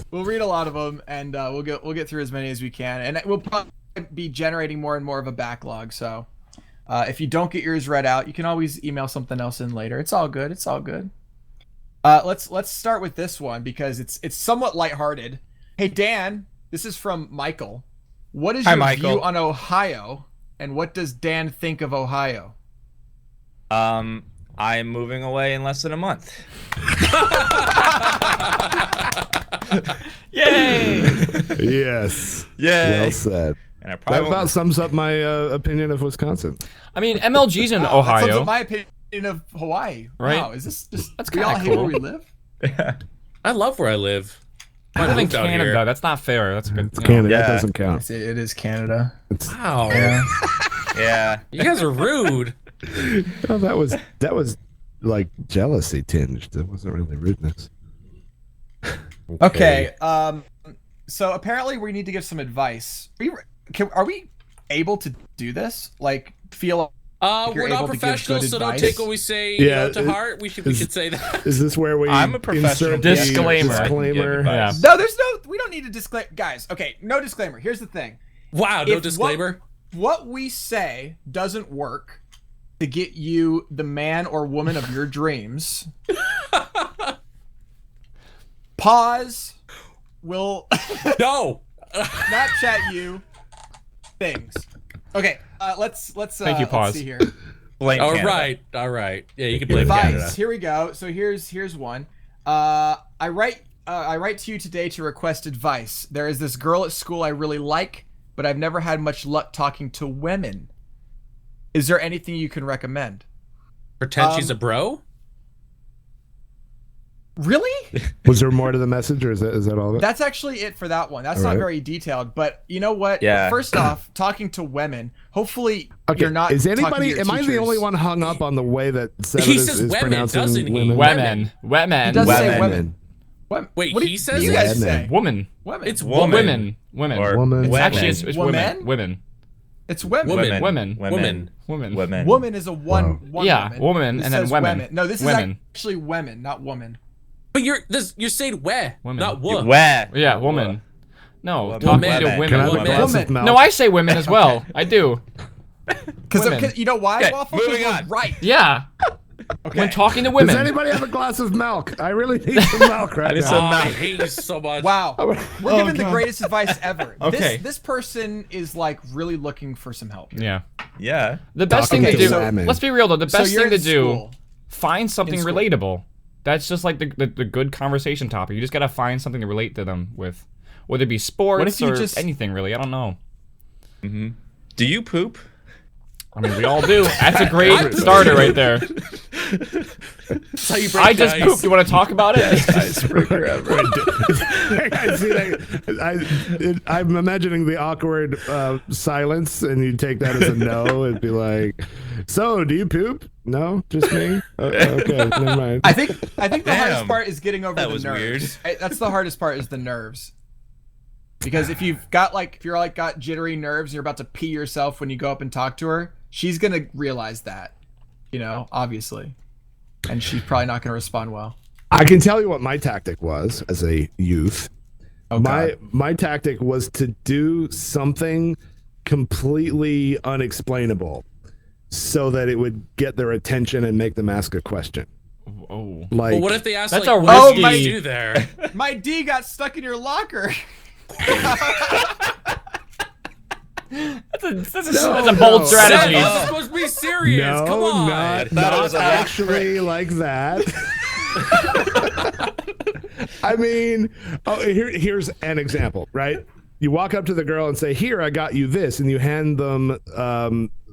we'll read a lot of them, and we'll get through as many as we can, and we'll probably be generating more and more of a backlog. So if you don't get yours read out, you can always email something else in later. It's all good. It's all good. Let's start with this one because it's somewhat lighthearted. Hey Dan, this is from Michael. What is Hi, your Michael. view on Ohio, and what does Dan think of Ohio? I'm moving away in less than a month. Yay! Yes. Yay. Well said. And I That probably about won't- sums up my opinion of Wisconsin. I mean, MLG's in That sums Ohio. up my opinion of Hawaii. Right? Wow, is this just That's we all kinda hate where cool. we live? I love where I live. I live in moved out Canada. here. That's not fair. That's good. Canada, Yeah. that doesn't count. It is Canada. Wow. Yeah. You guys are rude. Oh, that was like jealousy tinged. It wasn't really rudeness. Okay. So apparently we need to give some advice. Are we able to do this? Like, feel like you're we're not able to give professionals, good so don't advice? take what we say to heart. We should say that. Is this where we? I'm a professional. insert the Disclaimer. Disclaimer. Yeah. No, we don't need a disclaimer. Guys, okay, no disclaimer. Here's the thing. Wow, no If disclaimer. What we say doesn't work to get you the man or woman of your dreams, pause. We'll No. Snapchat you things. Okay, let's Thank you, let's pause. see here. Blame All Canada. right. Yeah, you can blame Advice. Canada. Here we go. So here's one. I write to you today to request advice. There is this girl at school I really like, but I've never had much luck talking to women. Is there anything you can recommend? Pretend she's a bro? Really? Was there more to the message, or is that all of it? That's actually it for that one. That's All not right. very detailed, but you know what? Yeah. First off, talking to women. Hopefully, Okay, you're not. is talking to anybody? your Am I the teachers. only one hung up on the way that Seven He is, says is women, pronouncing doesn't he? women? Women. Women. He does say Women. women. Wait, what do he says you it? guys say? Women. Woman. Women. It's Woman. Women. Women. Or Woman. It's actually it's Woman? women. Women. It's women. Women. Women. Women. Women. Women. Woman is a one. Wow. One Yeah, woman. woman, This and then says women. No, this Women. is actually women, not woman. But you're saying weh, Women. not wo. Where? Yeah, woman. No, Woman. talking Women. to Can I women. have a Women. glass of Woman. milk? No, I say women as well. I do. Women. Because you know why? Okay, Waffle? 'Cause moving we're on. right. Yeah. Okay. When talking to Does women. anybody have a glass of milk? I really need some milk right I need now. some Oh, I milk. hate you so much. Wow. We're Oh, giving the God. greatest advice ever. Okay. This person is like really looking for some help. Yeah. Yeah. The best Talking thing to to do. women. Let's be real though. The So best you're thing to in do. school. Find something In school. relatable. That's just like the good conversation topic. You just gotta find something to relate to them with, whether it be sports you or just- anything really. I don't know. Do you poop? I mean, we all do. That's a great starter right there. That's how you break I the just ice. pooped. You want to talk about it? Icebreaker ever. I see that. I'm imagining the awkward silence, and you take that as a no. It'd be like, "So, do you poop? No, just me. Okay, never mind." I think the hardest Damn. part is getting over That the was nerves. That's the hardest part is the nerves. Because if you're got jittery nerves and you're about to pee yourself when you go up and talk to her, she's gonna realize that, obviously, and she's probably not gonna respond well. I can tell you what my tactic was as a youth. Oh, God. My tactic was to do something completely unexplainable, so that it would get their attention and make them ask a question. Oh. Like, But what if they ask That's like, a what risky- did you do there? My D got stuck in your locker. That's a bold no. Seth, strategy. this is supposed to be serious. no, Come on. not thought it was a actually like that. I mean, here's an example, right? You walk up to the girl and say, "Here, I got you this," and you hand them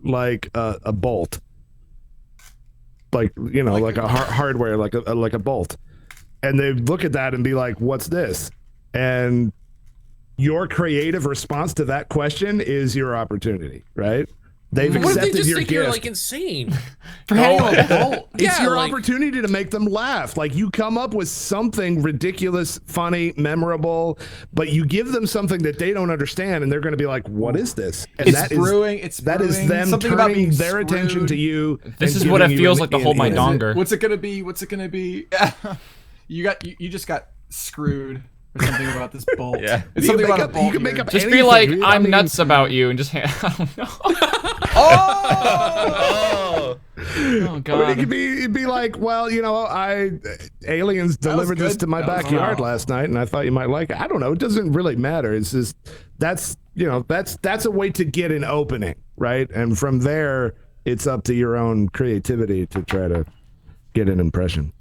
like a bolt, like like a hardware, like a bolt, and they look at that and be like, "What's this?" And your creative response to that question is your opportunity, right? They've What if they accepted just your think gift. you're like insane? For handing a bolt. It's Yeah, your like- opportunity to make them laugh. Like, you come up with something ridiculous, funny, memorable, but you give them something that they don't understand, and they're going to be like, "What is this?" And It's that is brewing. It's that is brewing. them Something about turning being their attention screwed. to you. This and is what it giving you feels an like to hold my in. donger. What's it gonna be? What's it gonna be? You just got screwed or something about this bolt. Yeah. It's You can something make about up- a bolt. you can make here. up Just be anything, like, dude. I I'm mean- nuts about you, and just I don't know. Oh! Oh Or God. it'd be like, well, aliens delivered this good. to my That was backyard good. last night, and I thought you might like it. I don't know. It doesn't really matter. It's just that's a way to get an opening, right? And from there, it's up to your own creativity to try to get an impression.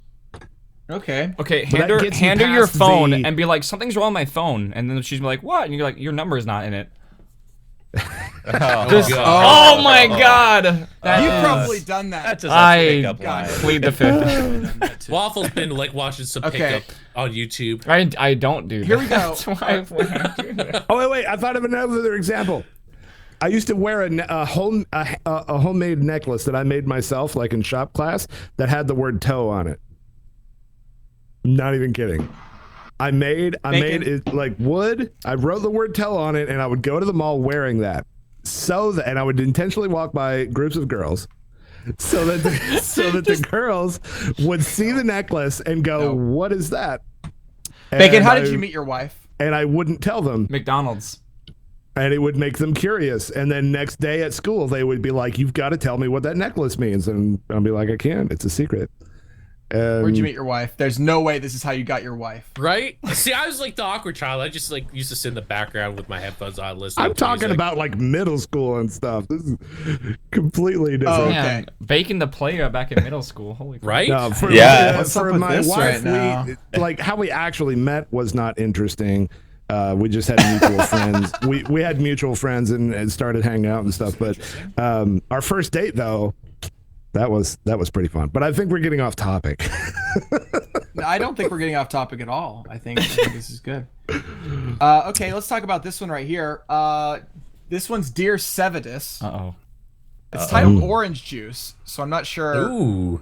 Okay. Okay, But that gets you hand her your past phone the- and be like, something's wrong with my phone, and then she's like, what? And you're like, your number is not in it. Just- God. oh my God. That You've is- probably done that. That's just I a pickup line. plead the fifth. Waffle's been like watching some Okay. pickup on YouTube. I don't do that. Here we go. That's why I do that. Oh wait, I thought of another example. I used to wear a homemade necklace that I made myself, like in shop class, that had the word toe on it. Not even kidding. I made it like wood. I wrote the word toe on it, and I would go to the mall wearing that. And I would intentionally walk by groups of girls, so that the girls would see the necklace and go, "What is that?" Bacon, how did you meet your wife? And I wouldn't tell them. McDonald's. And it would make them curious. And then next day at school, they would be like, "You've got to tell me what that necklace means." And I'll be like, "I can't. It's a secret." Where'd you meet your wife? There's no way this is how you got your wife. Right? See, I was like the awkward child. I just like used to sit in the background with my headphones on listening. I'm talking music. about like middle school and stuff. This is completely different. Oh, okay. Man, Bacon the player back in middle school. Holy crap. Right? No, for, What's for up with my this wife, right now? like how we actually met was not interesting. We just had mutual friends. We had mutual friends and started hanging out and stuff. But our first date, though, that was pretty fun. But I think we're getting off topic. No, I don't think we're getting off topic at all. I think this is good. Okay, let's talk about this one right here. This one's Dear Sevidus. Uh-oh. It's titled Orange Juice, so I'm not sure Ooh.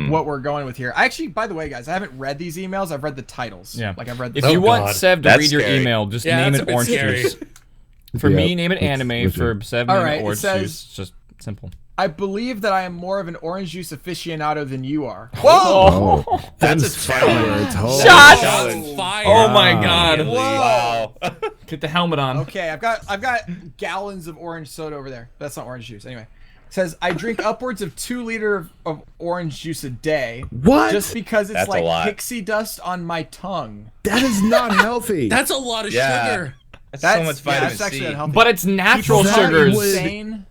what we're going with here. I actually, by the way, guys, I haven't read these emails. I've read the titles. Yeah. Like I've read. If The you want God. Sev to That's read your scary. email, just Yeah, name that's it a bit Orange scary. Juice. For Yep. me, name it It's Anime. legit. For Sev, All name right, it it Orange says- Juice. Just simple. I believe that I am more of an orange juice aficionado than you are. Whoa! Oh, That's them's a challenge. fireworks. Holy Shots! Challenge. Fire. Oh my God! Immediately. Wow. Get the helmet on. Okay, I've got gallons of orange soda over there. That's not orange juice. Anyway, it says I drink upwards of 2 liters of orange juice a day. What? Just because it's That's a like lot. pixie dust on my tongue. That is not healthy. That's a lot of Yeah. sugar. That's, That's so much vitamin that's actually C. unhealthy. But it's natural People call me sugars. insane.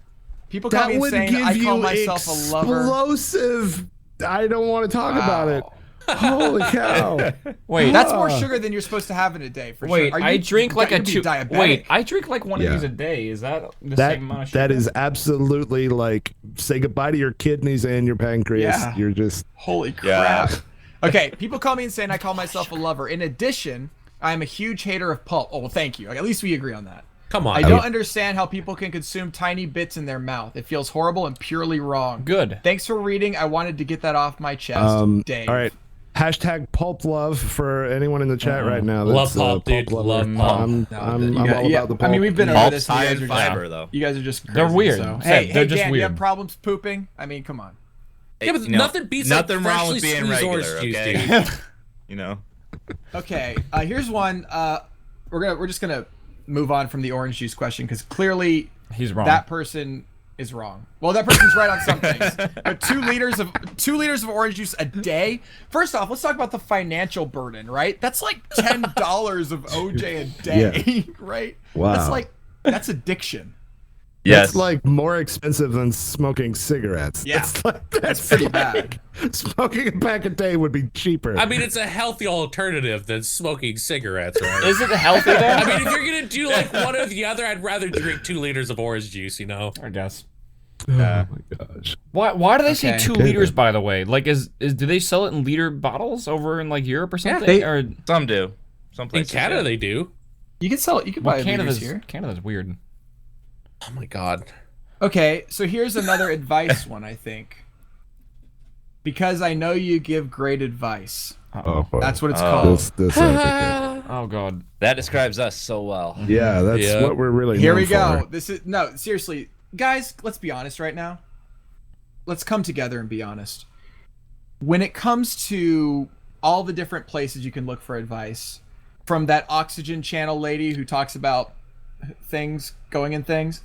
People call That me would insane. give I call you myself a lover. explosive. I don't want to talk about it. Wow. Holy cow! Wait, That's more sugar than you're supposed to have in a day, for wait. sure. Are I you- drink like a you'd be 2. diabetic. Wait, I drink like one Yeah. of these a day. Is that the That same amount of sugar? that is absolutely like say goodbye to your kidneys and your pancreas. Yeah. You're just Holy Yeah. crap. Okay, people call me insane. I call myself a lover. In addition, I am a huge hater of pulp. Oh, well, thank you. At least we agree on that. Come on. I don't understand how people can consume tiny bits in their mouth. It feels horrible and purely wrong. Good. Thanks for reading. I wanted to get that off my chest. Dave. all right. Hashtag pulp love for anyone in the chat right now. Love that's, pulp, dude. lover. Love pulp. I'm You all got- about the pulp. I mean, we've been over Pulp's this. You high guys in are just, fiber, though. you guys are just crazy. They're weird. So. They're Hey, just Dan, do you weird. have problems pooping? I mean, come on. Yeah, but You know, nothing beats nothing like wrong freshly with being squeezed regular, orange juice, okay? dude. You know. Okay, here's one. We're just gonna move on from the orange juice question because clearly He's wrong. that person is wrong. Well, that person's right on some things. But 2 liters of orange juice a day. First off, let's talk about the financial burden, right? That's like $10 of OJ a day, right? Wow. That's addiction. Yes. It's like more expensive than smoking cigarettes. Yeah. That's Pretty bad. Smoking a pack a day would be cheaper. I mean, it's a healthy alternative than smoking cigarettes, right? Is it healthy though? I mean, if you're gonna do like one or the other, I'd rather drink 2 liters of orange juice. You know. I guess. oh my gosh. Why do they say Okay. 2 liters? By the way, like do they sell it in liter bottles over in like Europe or something? they- or Some do. Some In places. Canada, yeah. they do. You can sell it. You can buy well, liters here. Canada's weird. Oh my god. Okay, so here's another advice one, I think. Because I know you give great advice. Oh, boy. That's what it's called. This Oh god. That describes us so well. yeah, that's Yeah. what we're really Here known we go. for. This is no, seriously, guys. Let's be honest right now. Let's come together and be honest. When it comes to all the different places you can look for advice, from that Oxygen Channel lady who talks about things going in things,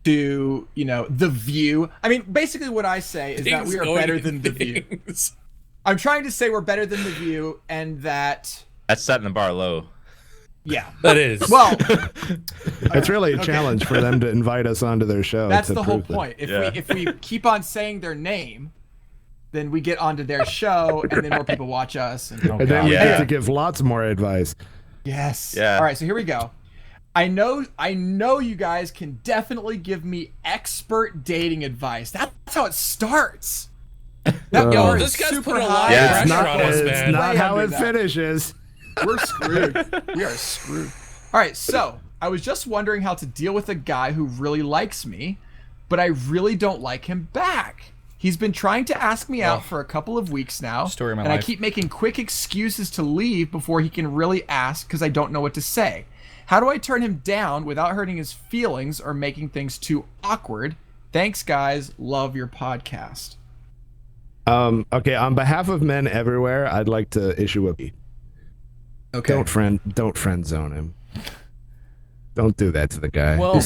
to The View. I mean, basically, what I say is that Things we are going better in than The View. things. I'm trying to say we're better than The View, and that That's setting the bar low. yeah. That is. Well, It's really a challenge for them to invite us onto their show. that's to the whole prove that. point. Yeah. If we keep on saying their name, then we get onto their show, and then more people watch us. And, And then we Yeah. get to give lots more advice. yes. Yeah. All right. So here we go. I know you guys can definitely give me expert dating advice. That's how it starts. That Yo, bar this is guy's super putting a lot high. of Yeah. pressure It's not, on us, it's man. not Way how under it that. finishes. We're screwed. We are screwed. All right, so I was just wondering how to deal with a guy who really likes me, but I really don't like him back. He's been trying to ask me out for a couple of weeks now, Story of my and life. I keep making quick excuses to leave before he can really ask because I don't know what to say. How do I turn him down without hurting his feelings or making things too awkward? Thanks, guys. Love your podcast. Okay, on behalf of men everywhere, I'd like to issue a Okay. Don't friend zone him. Don't do that to the guy. Well,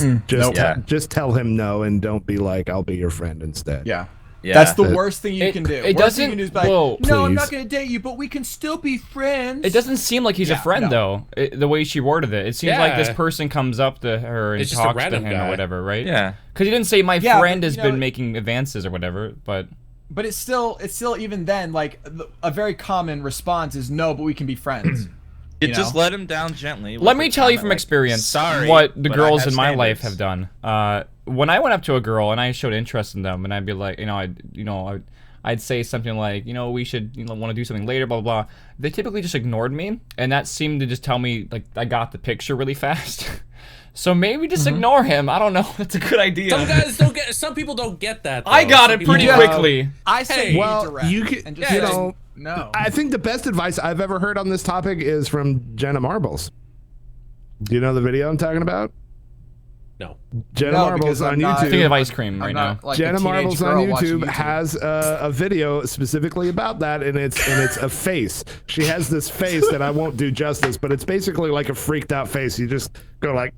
just tell him no and don't be like, I'll be your friend instead. Yeah. Yeah. That's the worst thing you can do. It Worst thing you can doesn't. do is be like, Whoa, no, I'm please. not going to date you, but we can still be friends. It doesn't seem like he's a friend no. though. The way she worded it, it seems like this Yeah. person comes up to her and It's just a talks to random him guy. or whatever, right? Yeah. Because he didn't say my Yeah, friend but, has you know, been making advances or whatever, but. But it's still even then, like, a very common response is no, but we can be friends. You You just know? let him down gently. Let with me a tell you comment from like, experience Sorry, what the but I girls have in my life standards." have done. When I went up to a girl and I showed interest in them, and I'd be like, I'd say something like, we should, want to do something later, blah, blah, blah. They typically just ignored me, and that seemed to just tell me, like, I got the picture really fast. So maybe just ignore him. I don't know. That's a good idea. Some people don't get that. Though. I got Some it people pretty don't. quickly. I say Hey. be Well, direct you can, and just you say know, no. I think the best advice I've ever heard on this topic is from Jenna Marbles. Do you know the video I'm talking about? No. Jenna No, Marbles because I'm on not- YouTube. Thinking of ice cream right I'm now. not like a Jenna teenage Marbles on girl watching YouTube has a video specifically about that, and it's a face. She has this face that I won't do justice, but it's basically like a freaked out face. You just go like,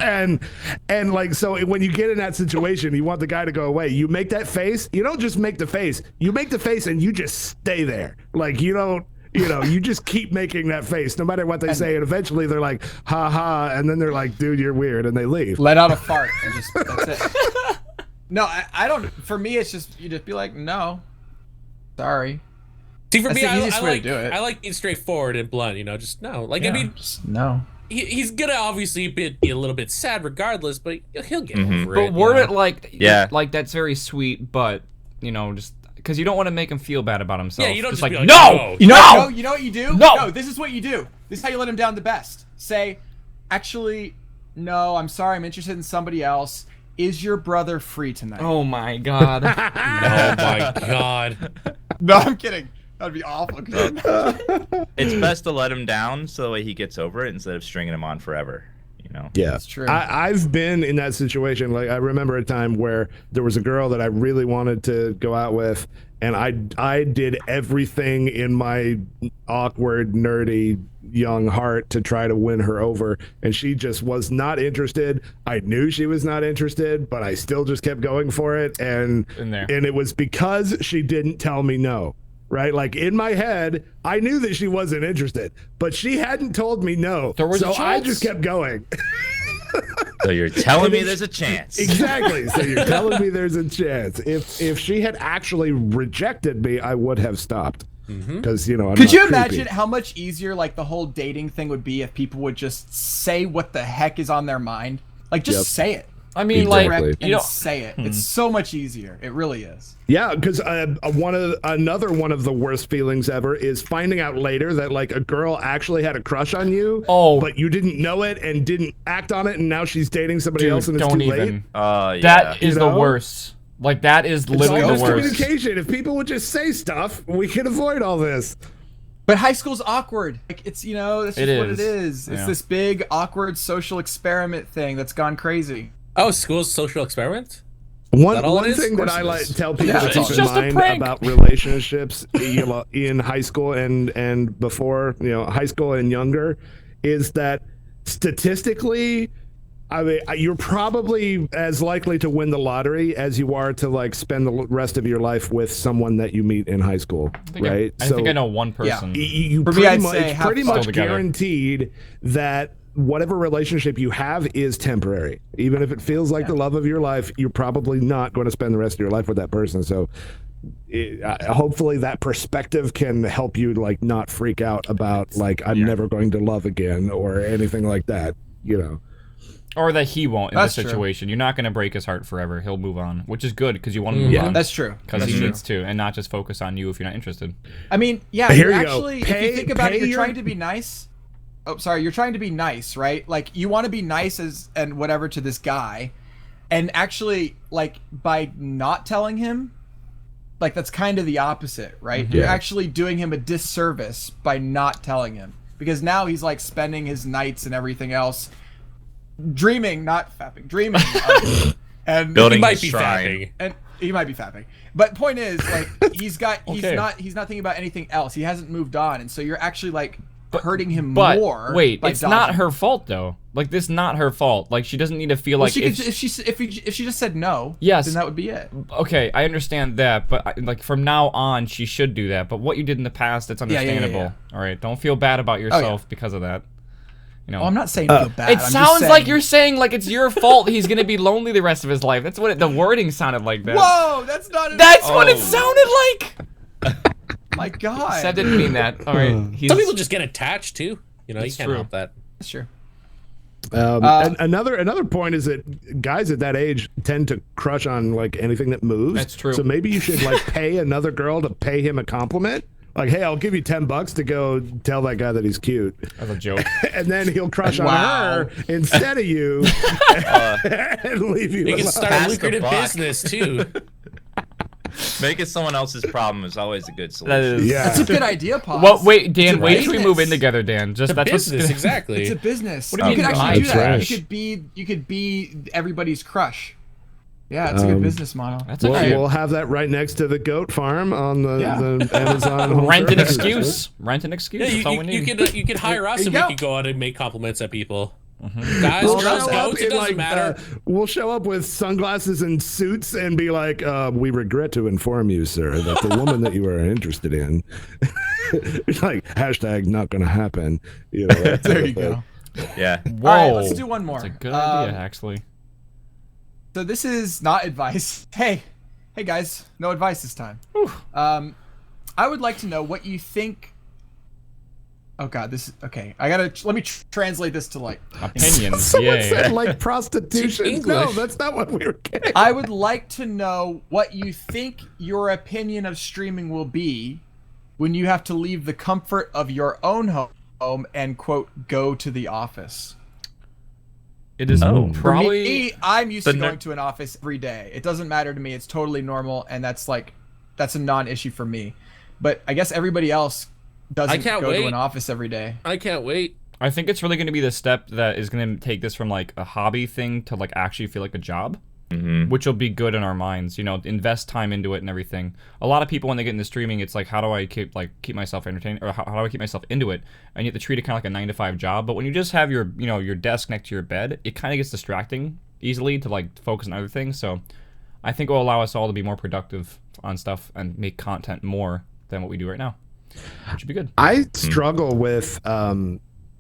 and like, so when you get in that situation, you want the guy to go away. You make that face. You don't just make the face. You make the face, and you just stay there. Like you don't. You just keep making that face no matter what they say, and eventually they're like, ha ha, and then they're like, dude, you're weird, and they leave. Let out a fart and just that's it. No, I don't. For me, it's just you just be like, no, sorry. See, for That's me, the easiest way to do it. I like being straightforward and blunt. Just no. Like I mean, Just no. he's gonna obviously be a little bit sad regardless, but he'll get over But it. word you it know? like, Yeah. like that's very sweet, but, just because you don't want to make him feel bad about himself. Yeah, you don't just like, be like, no! "No." You know, No! you know what you do? No! This is what you do. This is how you let him down the best. Say, actually, no, I'm sorry, I'm interested in somebody else. Is your brother free tonight? Oh my god. Oh my god. No, I'm kidding. That'd be awful. It's best to let him down so that way he gets over it instead of stringing him on forever. Yeah, That's true. I've been in that situation. Like I remember a time where there was a girl that I really wanted to go out with, and I did everything in my awkward, nerdy young heart to try to win her over, and she just was not interested. I knew she was not interested, but I still just kept going for it, and it was because she didn't tell me no. Right, like in my head, I knew that she wasn't interested, but she hadn't told me no. There was a so I chance. just kept going. So you're telling me there's a chance. Exactly. So you're telling me there's a chance. If she had actually rejected me, I would have stopped. Because I'm Could you not imagine creepy. how much easier like the whole dating thing would be if people would just say what the heck is on their mind? Like just Yep. say it. I mean, Exactly. like, Direct you and know, say it. It's so much easier. It really is. Yeah, because another one of the worst feelings ever is finding out later that like a girl actually had a crush on you, but you didn't know it and didn't act on it, and now she's dating somebody dude, else and it's don't too even. late. Yeah. That is You the know? worst. Like, that is It's literally all the just worst. communication. If people would just say stuff, we could avoid all this. But high school's awkward. Like it's that's just It what is. it is. It's Yeah. this big awkward social experiment thing that's gone crazy. Oh, school's social experiment? One that all it is? thing Of that course I it like is. to tell people Yeah, to it's keep in just a mind prank. about relationships in high school and before, high school and younger, is that statistically, I mean, you're probably as likely to win the lottery as you are to like spend the rest of your life with someone that you meet in high school, right? I think I know one person. You For me, pretty I'd much, say it's have pretty fun. much Still together. guaranteed that whatever relationship you have is temporary. Even if it feels like the love of your life, you're probably not going to spend the rest of your life with that person. So hopefully that perspective can help you like not freak out about like I'm never going to love again or anything like that, Or that he won't in That's this true. situation. You're not going to break his heart forever. He'll move on, which is good because you want him to move on. That's true. Because he needs to, and not just focus on you if you're not interested. I mean, yeah, Here you're you go. actually, if Pay- you think about it, pay you're your- trying to be nice. oh, sorry, you're trying to be nice, right? Like you want to be nice and whatever to this guy, and actually, like by not telling him, like that's kind of the opposite, right? Mm-hmm. You're actually doing him a disservice by not telling him, because now he's like spending his nights and everything else dreaming, not fapping, dreaming of, and Building He might a be shrine. fapping. and he might be fapping. But point is, like, he's Okay. not thinking about anything else. He hasn't moved on, and so you're actually like hurting him But more. wait, by it's not dodging. her fault though. Like this, is not her fault. Like she doesn't need to feel Well, like she could, if she just said no, Yes. then that would be it. Okay, I understand that, but like from now on, she should do that. But what you did in the past, it's yeah, yeah, understandable. All right, don't feel bad about yourself because of that. You know. Oh, I'm not saying feel bad. It I'm just sounds like saying- you're saying like it's your fault. He's gonna be lonely the rest of his life. That's what the wording sounded like. That. Whoa, that's not. That's what it Oh. sounded like. My God. Seth didn't mean that. All right. He's, Some people just get attached too. You know, you That's can't true. help that. That's true. And another point is that guys at that age tend to crush on like anything that moves. That's true. So maybe you should like pay another girl to pay him a compliment. Like, hey, I'll give you $10 to go tell that guy that he's cute, That's a joke. and then he'll crush Wow. on her instead of you, and leave you You can alone. start Pass a the lucrative buck. business too. Making someone else's problem is always a good That solution. is. Yeah. That's a good idea, Paz. Well, wait, Dan. It's a Wait till we move in business. together, Dan. Just It's a that's what's business, gonna- exactly. It's a business. What do you you mean could actually do business? that. That's You could be everybody's crush. Yeah, it's a good business model. That's We'll, actually we'll have that right next to the goat farm on the, Yeah. the Amazon. home rent an services. excuse. Rent an excuse. Yeah, That's all we you need. could hire us There and you we go. could go out and make compliments at people. Guys, We'll girls, show up goats, it in, doesn't matter. we'll show up with sunglasses and suits and be like, we regret to inform you, sir, that the woman that you are interested in, like, hashtag not gonna happen. You know, that There type you of thing. go. Yeah. Whoa. All right, let's do one more. That's a good idea, actually. So this is not advice. Hey guys, no advice this time. I would like to know what you think. Oh God, this is okay. Let me translate this to like. Opinions. Someone Yay. said like prostitution. English. No, that's not what we were getting. I would like to know what you think your opinion of streaming will be when you have to leave the comfort of your own home and quote go to the office. It is Oh. For probably. me, I'm used the to ner- going to an office every day. It doesn't matter to me. It's totally normal, and that's a non-issue for me. But I guess everybody else doesn't can't go to wait. an office every day. I can't wait. I think it's really going to be the step that is going to take this from like a hobby thing to like actually feel like a job, which will be good in our minds. You know, invest time into it and everything. A lot of people when they get into streaming, it's like, how do I keep myself entertained, or how do I keep myself into it? And you have to treat it kind of like a 9-to-5 job. But when you just have your desk next to your bed, it kind of gets distracting easily to like focus on other things. So I think it will allow us all to be more productive on stuff and make content more than what we do right now, which would be good. I struggle with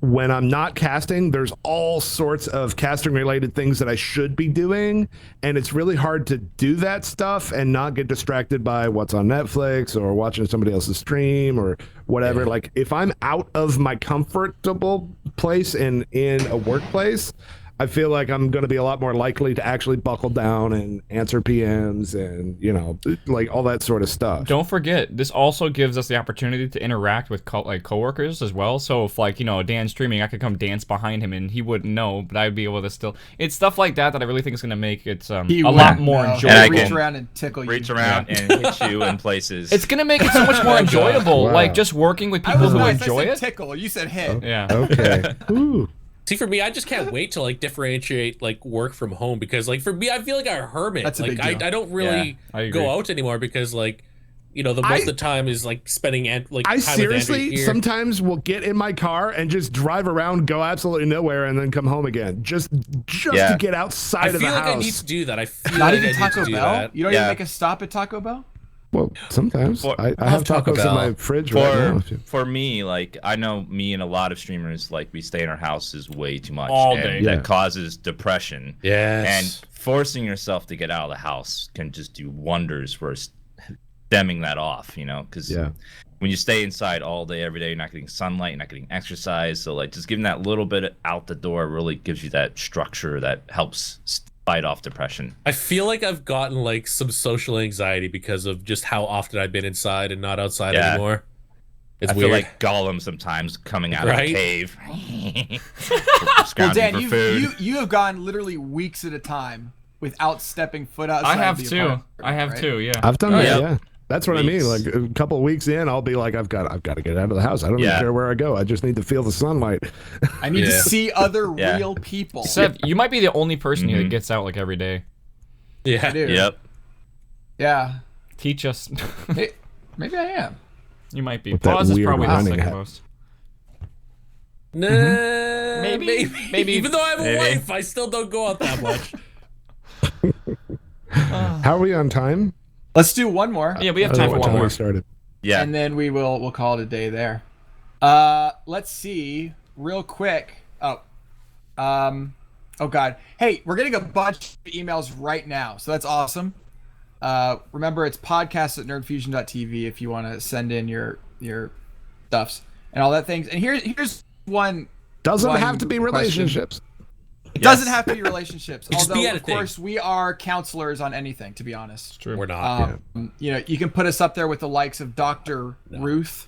when I'm not casting, there's all sorts of casting related things that I should be doing. And it's really hard to do that stuff and not get distracted by what's on Netflix or watching somebody else's stream or whatever. Like if I'm out of my comfortable place in a workplace, I feel like I'm going to be a lot more likely to actually buckle down and answer PMs and, you know, like all that sort of stuff. Don't forget, this also gives us the opportunity to interact with coworkers as well. So if like, Dan's streaming, I could come dance behind him and he wouldn't know, but I'd be able to still. It's stuff like that I really think is going to make it a lot more No, enjoyable. And I reach can around and tickle you. Reach around and hit you in places. It's going to make it so much more enjoyable. Wow. Like just working with I people was who nice. enjoy I said it. tickle. You said hit. Yeah. Okay. Ooh. See, for me, I just can't wait to like differentiate like work from home because like for me, I feel like a hermit. That's a like big deal. I don't really I agree. go out anymore because like the most of the time is like spending I time with Andrew seriously here. sometimes will get in my car and just drive around, go absolutely nowhere, and then come home again. Just Yeah. to get I outside of the feel like house. I need to do that. I feel Not like even I need Taco to do Bell. that. You don't Yeah. even make a stop at Taco Bell. Well, sometimes For- I have Taco tacos in Bell. my fridge right now. For me, like I know me and a lot of streamers, like we stay in our houses way too much, All and day. Yeah. that causes depression. Yes. And forcing yourself to get out of the house can just do wonders for stemming that off, because Yeah. when you stay inside all day, every day, you're not getting sunlight, you're not getting exercise. So, like, just giving that little bit out the door really gives you that structure that helps fight off depression. I feel like I've gotten like some social anxiety because of just how often I've been inside and not outside Yeah. anymore. It's I weird. feel like Gollum sometimes coming out of Right? a cave. Well, Scrounging Dan, for food. you have gone literally weeks at a time without stepping foot outside. I have the too. apartment, I have right? too. Yeah. I've done that. yeah. Yeah. That's what I mean. Weeks. Like a couple of weeks in, I'll be like, I've got to get out of the house. I don't even Yeah. care where I go. I just need to feel the sunlight. I need to Yeah. see other Yeah. real people. Seth, you might be the only person here Mhm. that gets out like every day. Yeah. I do. Yep. Yeah. Teach us. Maybe I am. You might be. With that Pause is weird probably the running second hat. most. Nah, Maybe. Maybe. Even though I have a Maybe. wife, I still don't go out that much. How are we on time? Let's do one more. Yeah, we have I don't time know for what one time more. we started. Yeah. And then we'll call it a day there. Let's see real quick. Oh God. Hey, we're getting a bunch of emails right now, so that's awesome. Remember, it's podcast@nerdfusion.tv if you want to send in your stuffs and all that things. And here's one. Doesn't one have to be question. relationships. It doesn't have to be relationships. just Although, be of anything. course, we are counselors on anything, to be honest. True. We're not. You know, you can put us up there with the likes of Dr. Ruth,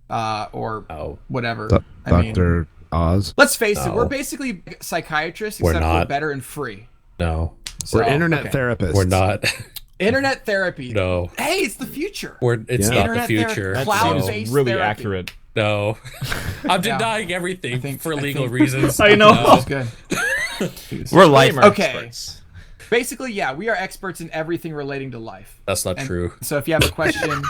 or Oh. whatever. Dr. Oz. Let's face it, No. we're basically psychiatrists, We're except we're not. better and free. No. So, We're internet okay. therapists. We're not. Internet therapy. No. Hey, it's the future. It's Yeah. not Internet the therapy. future. That Cloud-based seems really therapy. accurate. No. I'm Yeah. denying everything think- for I legal think- reasons. I know. No. That's good. We're life Okay. experts. Basically, yeah, we are experts in everything relating to life. That's not And true. So if you have a question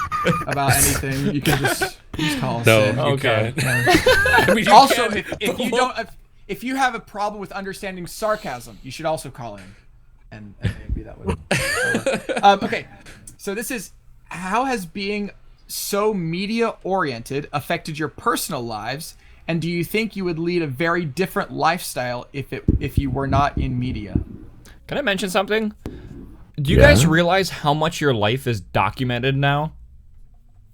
about anything, you can just call us No, in. you Okay. can't. I mean, you Also, can, if you but- don't, if you have a problem with understanding sarcasm, you should also call in, and maybe that would. Okay, so this is how has being so media oriented affected your personal lives, and do you think you would lead a very different lifestyle if you were not in media? Can I mention something? Do you Yeah. guys realize how much your life is documented now?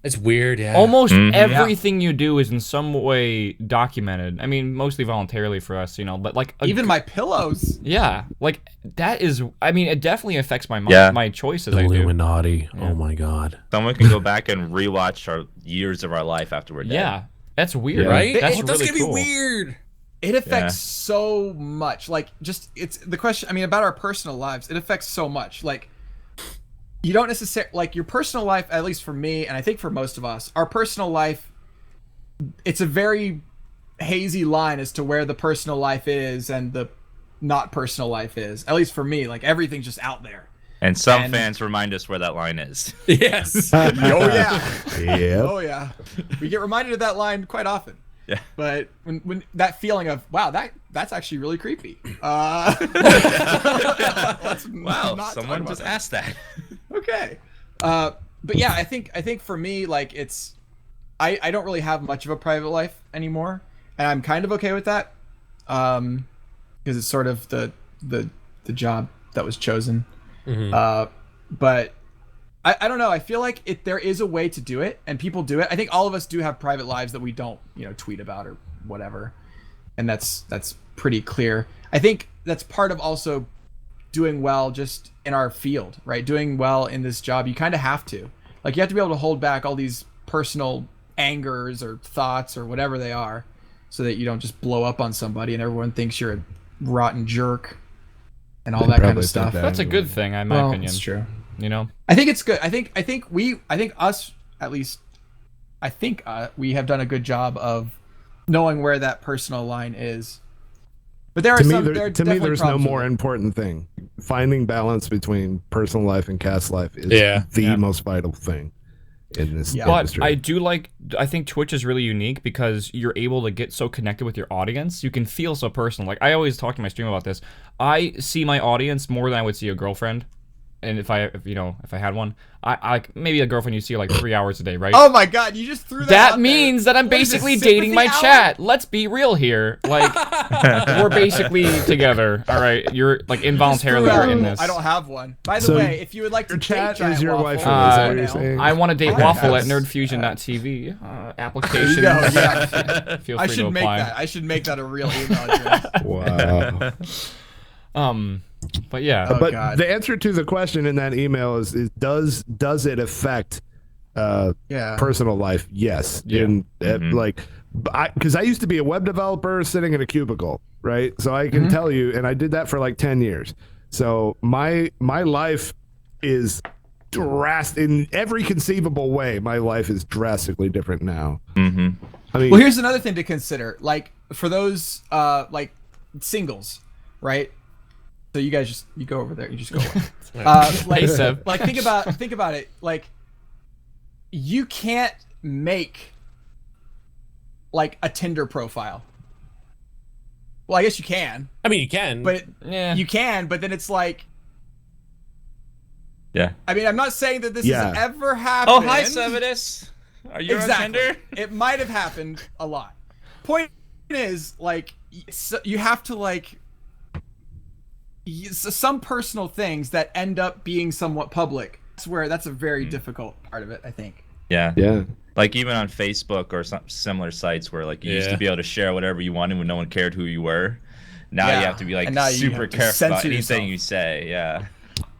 It's weird, yeah. Almost everything you do is in some way documented. I mean, mostly voluntarily for us, you know, but like Even my pillows. yeah, like that is. I mean, it definitely affects my Yeah. my choices. I do. Illuminati. Oh my god. Someone can go back and rewatch our years of our life after we're dead. Yeah, that's weird. Right? That's That's really gonna cool. be weird. It affects so much. Like, just it's the question. I mean, about our personal lives, it affects so much. Like, you don't necessarily like your personal life. At least for me, and I think for most of us, our personal life. It's a very hazy line as to where the personal life is and the not personal life is. At least for me, like everything's just out there. And some And- fans remind us where that line is. Yes. Oh yeah. Yep. Oh yeah. We get reminded of that line quite often. Yeah. But when that feeling of wow, that's actually really creepy. Let's Wow, not talk someone about just that. asked that. Okay. But yeah, I think for me, like it's I don't really have much of a private life anymore, and I'm kind of okay with that. Because it's sort of the job that was chosen. But I don't know. I feel like there is a way to do it, and people do it. I think all of us do have private lives that we don't, tweet about or whatever, and that's pretty clear. I think that's part of also doing well just in our field, right? Doing well in this job, you kind of have to. Like, you have to be able to hold back all these personal angers or thoughts or whatever they are, so that you don't just blow up on somebody and everyone thinks you're a rotten jerk and all that kind probably of think stuff. that. That's a good thing, in my opinion. It's true. You know. I think it's good. I think us, at least, I think we have done a good job of knowing where that personal line is. But there are To me, some. there- there are to me, definitely there's no problems with more it. important thing. Finding balance between personal life and cast life is Yeah. the most vital thing in this Yeah. But industry. I think Twitch is really unique because you're able to get so connected with your audience. You can feel so personal. Like, I always talk to my stream about this. I see my audience more than I would see a girlfriend. And if I had one, I maybe a girlfriend you see like 3 hours a day, right? Oh my god! You just threw that. That out means there. that I'm What is this, basically dating my sympathy hour? chat. Let's be real here. Like, we're basically together. All right, you're like involuntarily Threw you're in out- this. I don't have one. By the So way, if you would like to your chat date Giant is your Waffle, wife, is that what you're email. saying? I want to date I Waffle at have- nerdfusion.tv. There Applications. you go. Yeah. Feel free I to should make apply. that. I should make that a real email address. Wow. But yeah. Oh, But God. the answer to the question in that email is does it affect personal life, yes. Yeah. Because I used to be a web developer sitting in a cubicle, right? So I can tell you, and I did that for like 10 years. So my life is in every conceivable way. My life is drastically different now. Mm-hmm. I mean, Well, here's another thing to consider. Like for those like singles, right? So you guys you go over there. You just go away. Hey, Seb. Like think about it. Like you can't make like a Tinder profile. Well, I guess you can. I mean, you can, But Yeah. you can, but then it's like, Yeah. I mean, I'm not saying that this Yeah. has ever happened. Oh, hi, Sevidus. Are you on Tinder? It might have happened a lot. Point is, like, you have to, like, some personal things that end up being somewhat public. That's a very difficult part of it, I think. Yeah. yeah. Like even on Facebook or some similar sites where like you used to be able to share whatever you wanted when no one cared who you were. Now you have to be like super careful about anything you say. Yeah.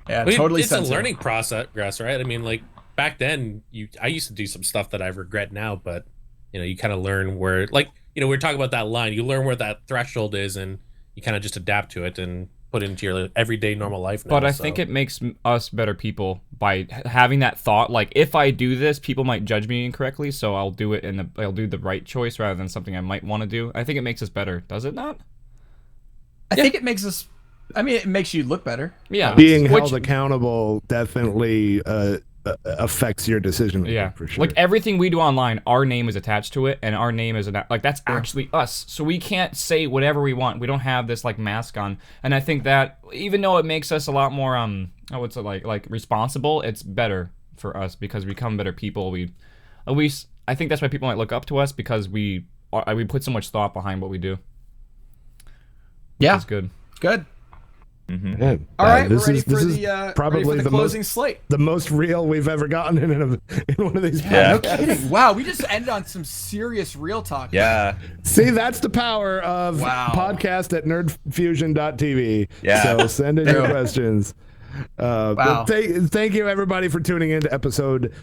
Yeah, But totally. It's a learning process, right? I mean, like back then, I used to do some stuff that I regret now, but you kind of learn where, like, we're talking about that line. You learn where that threshold is, and you kind of just adapt to it and put it into your everyday normal life now. But I think it makes us better people by having that thought. Like, if I do this, people might judge me incorrectly, so I'll do it I'll do the right choice rather than something I might want to do. I think it makes us better. Does it not? I think it makes us. I mean, it makes you look better. Yeah. Being held accountable definitely affects your decision making, Yeah, for sure. like everything we do online, our name is attached to it, and our name is like that's actually us. So we can't say whatever we want. We don't have this like mask on, and I think that even though it makes us a lot more I would say like responsible, it's better for us because we become better people. I think that's why people might look up to us because we put so much thought behind what we do. Yeah, It's good. good. Mm-hmm. Yeah. All right, this we're ready is for the probably ready for the the closing most slate. the most real we've ever gotten in one of these. Yeah. No kidding. Wow, we just ended on some serious real talk. Yeah. See, that's the power of podcast at nerdfusion.tv. Yeah. So send in your questions. Wow. Thank you, everybody, for tuning in to episode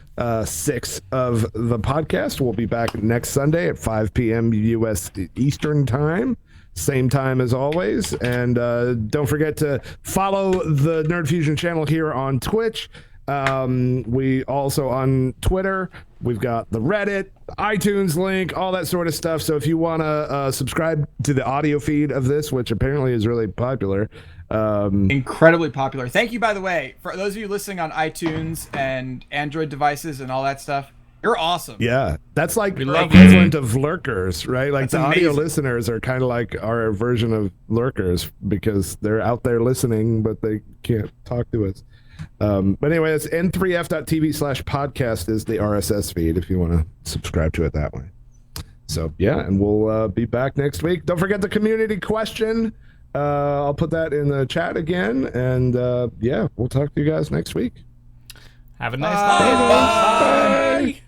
6 of the podcast. We'll be back next Sunday at 5 p.m. U.S. Eastern Time. Same time as always. And don't forget to follow the Nerd Fusion channel here on Twitch. We also on Twitter. We've got the Reddit, iTunes link, all that sort of stuff. So if you want to subscribe to the audio feed of this, which apparently is really popular. Incredibly popular. Thank you, by the way, for those of you listening on iTunes and Android devices and all that stuff. You're awesome. Yeah, that's like the love equivalent of lurkers, right? Like That's the audio amazing. listeners are kind of like our version of lurkers because they're out there listening, but they can't talk to us. But anyway, it's n3f.tv/podcast is the RSS feed if you want to subscribe to it that way. So yeah, and we'll be back next week. Don't forget the community question. I'll put that in the chat again, and yeah, we'll talk to you guys next week. Have a nice night. Bye.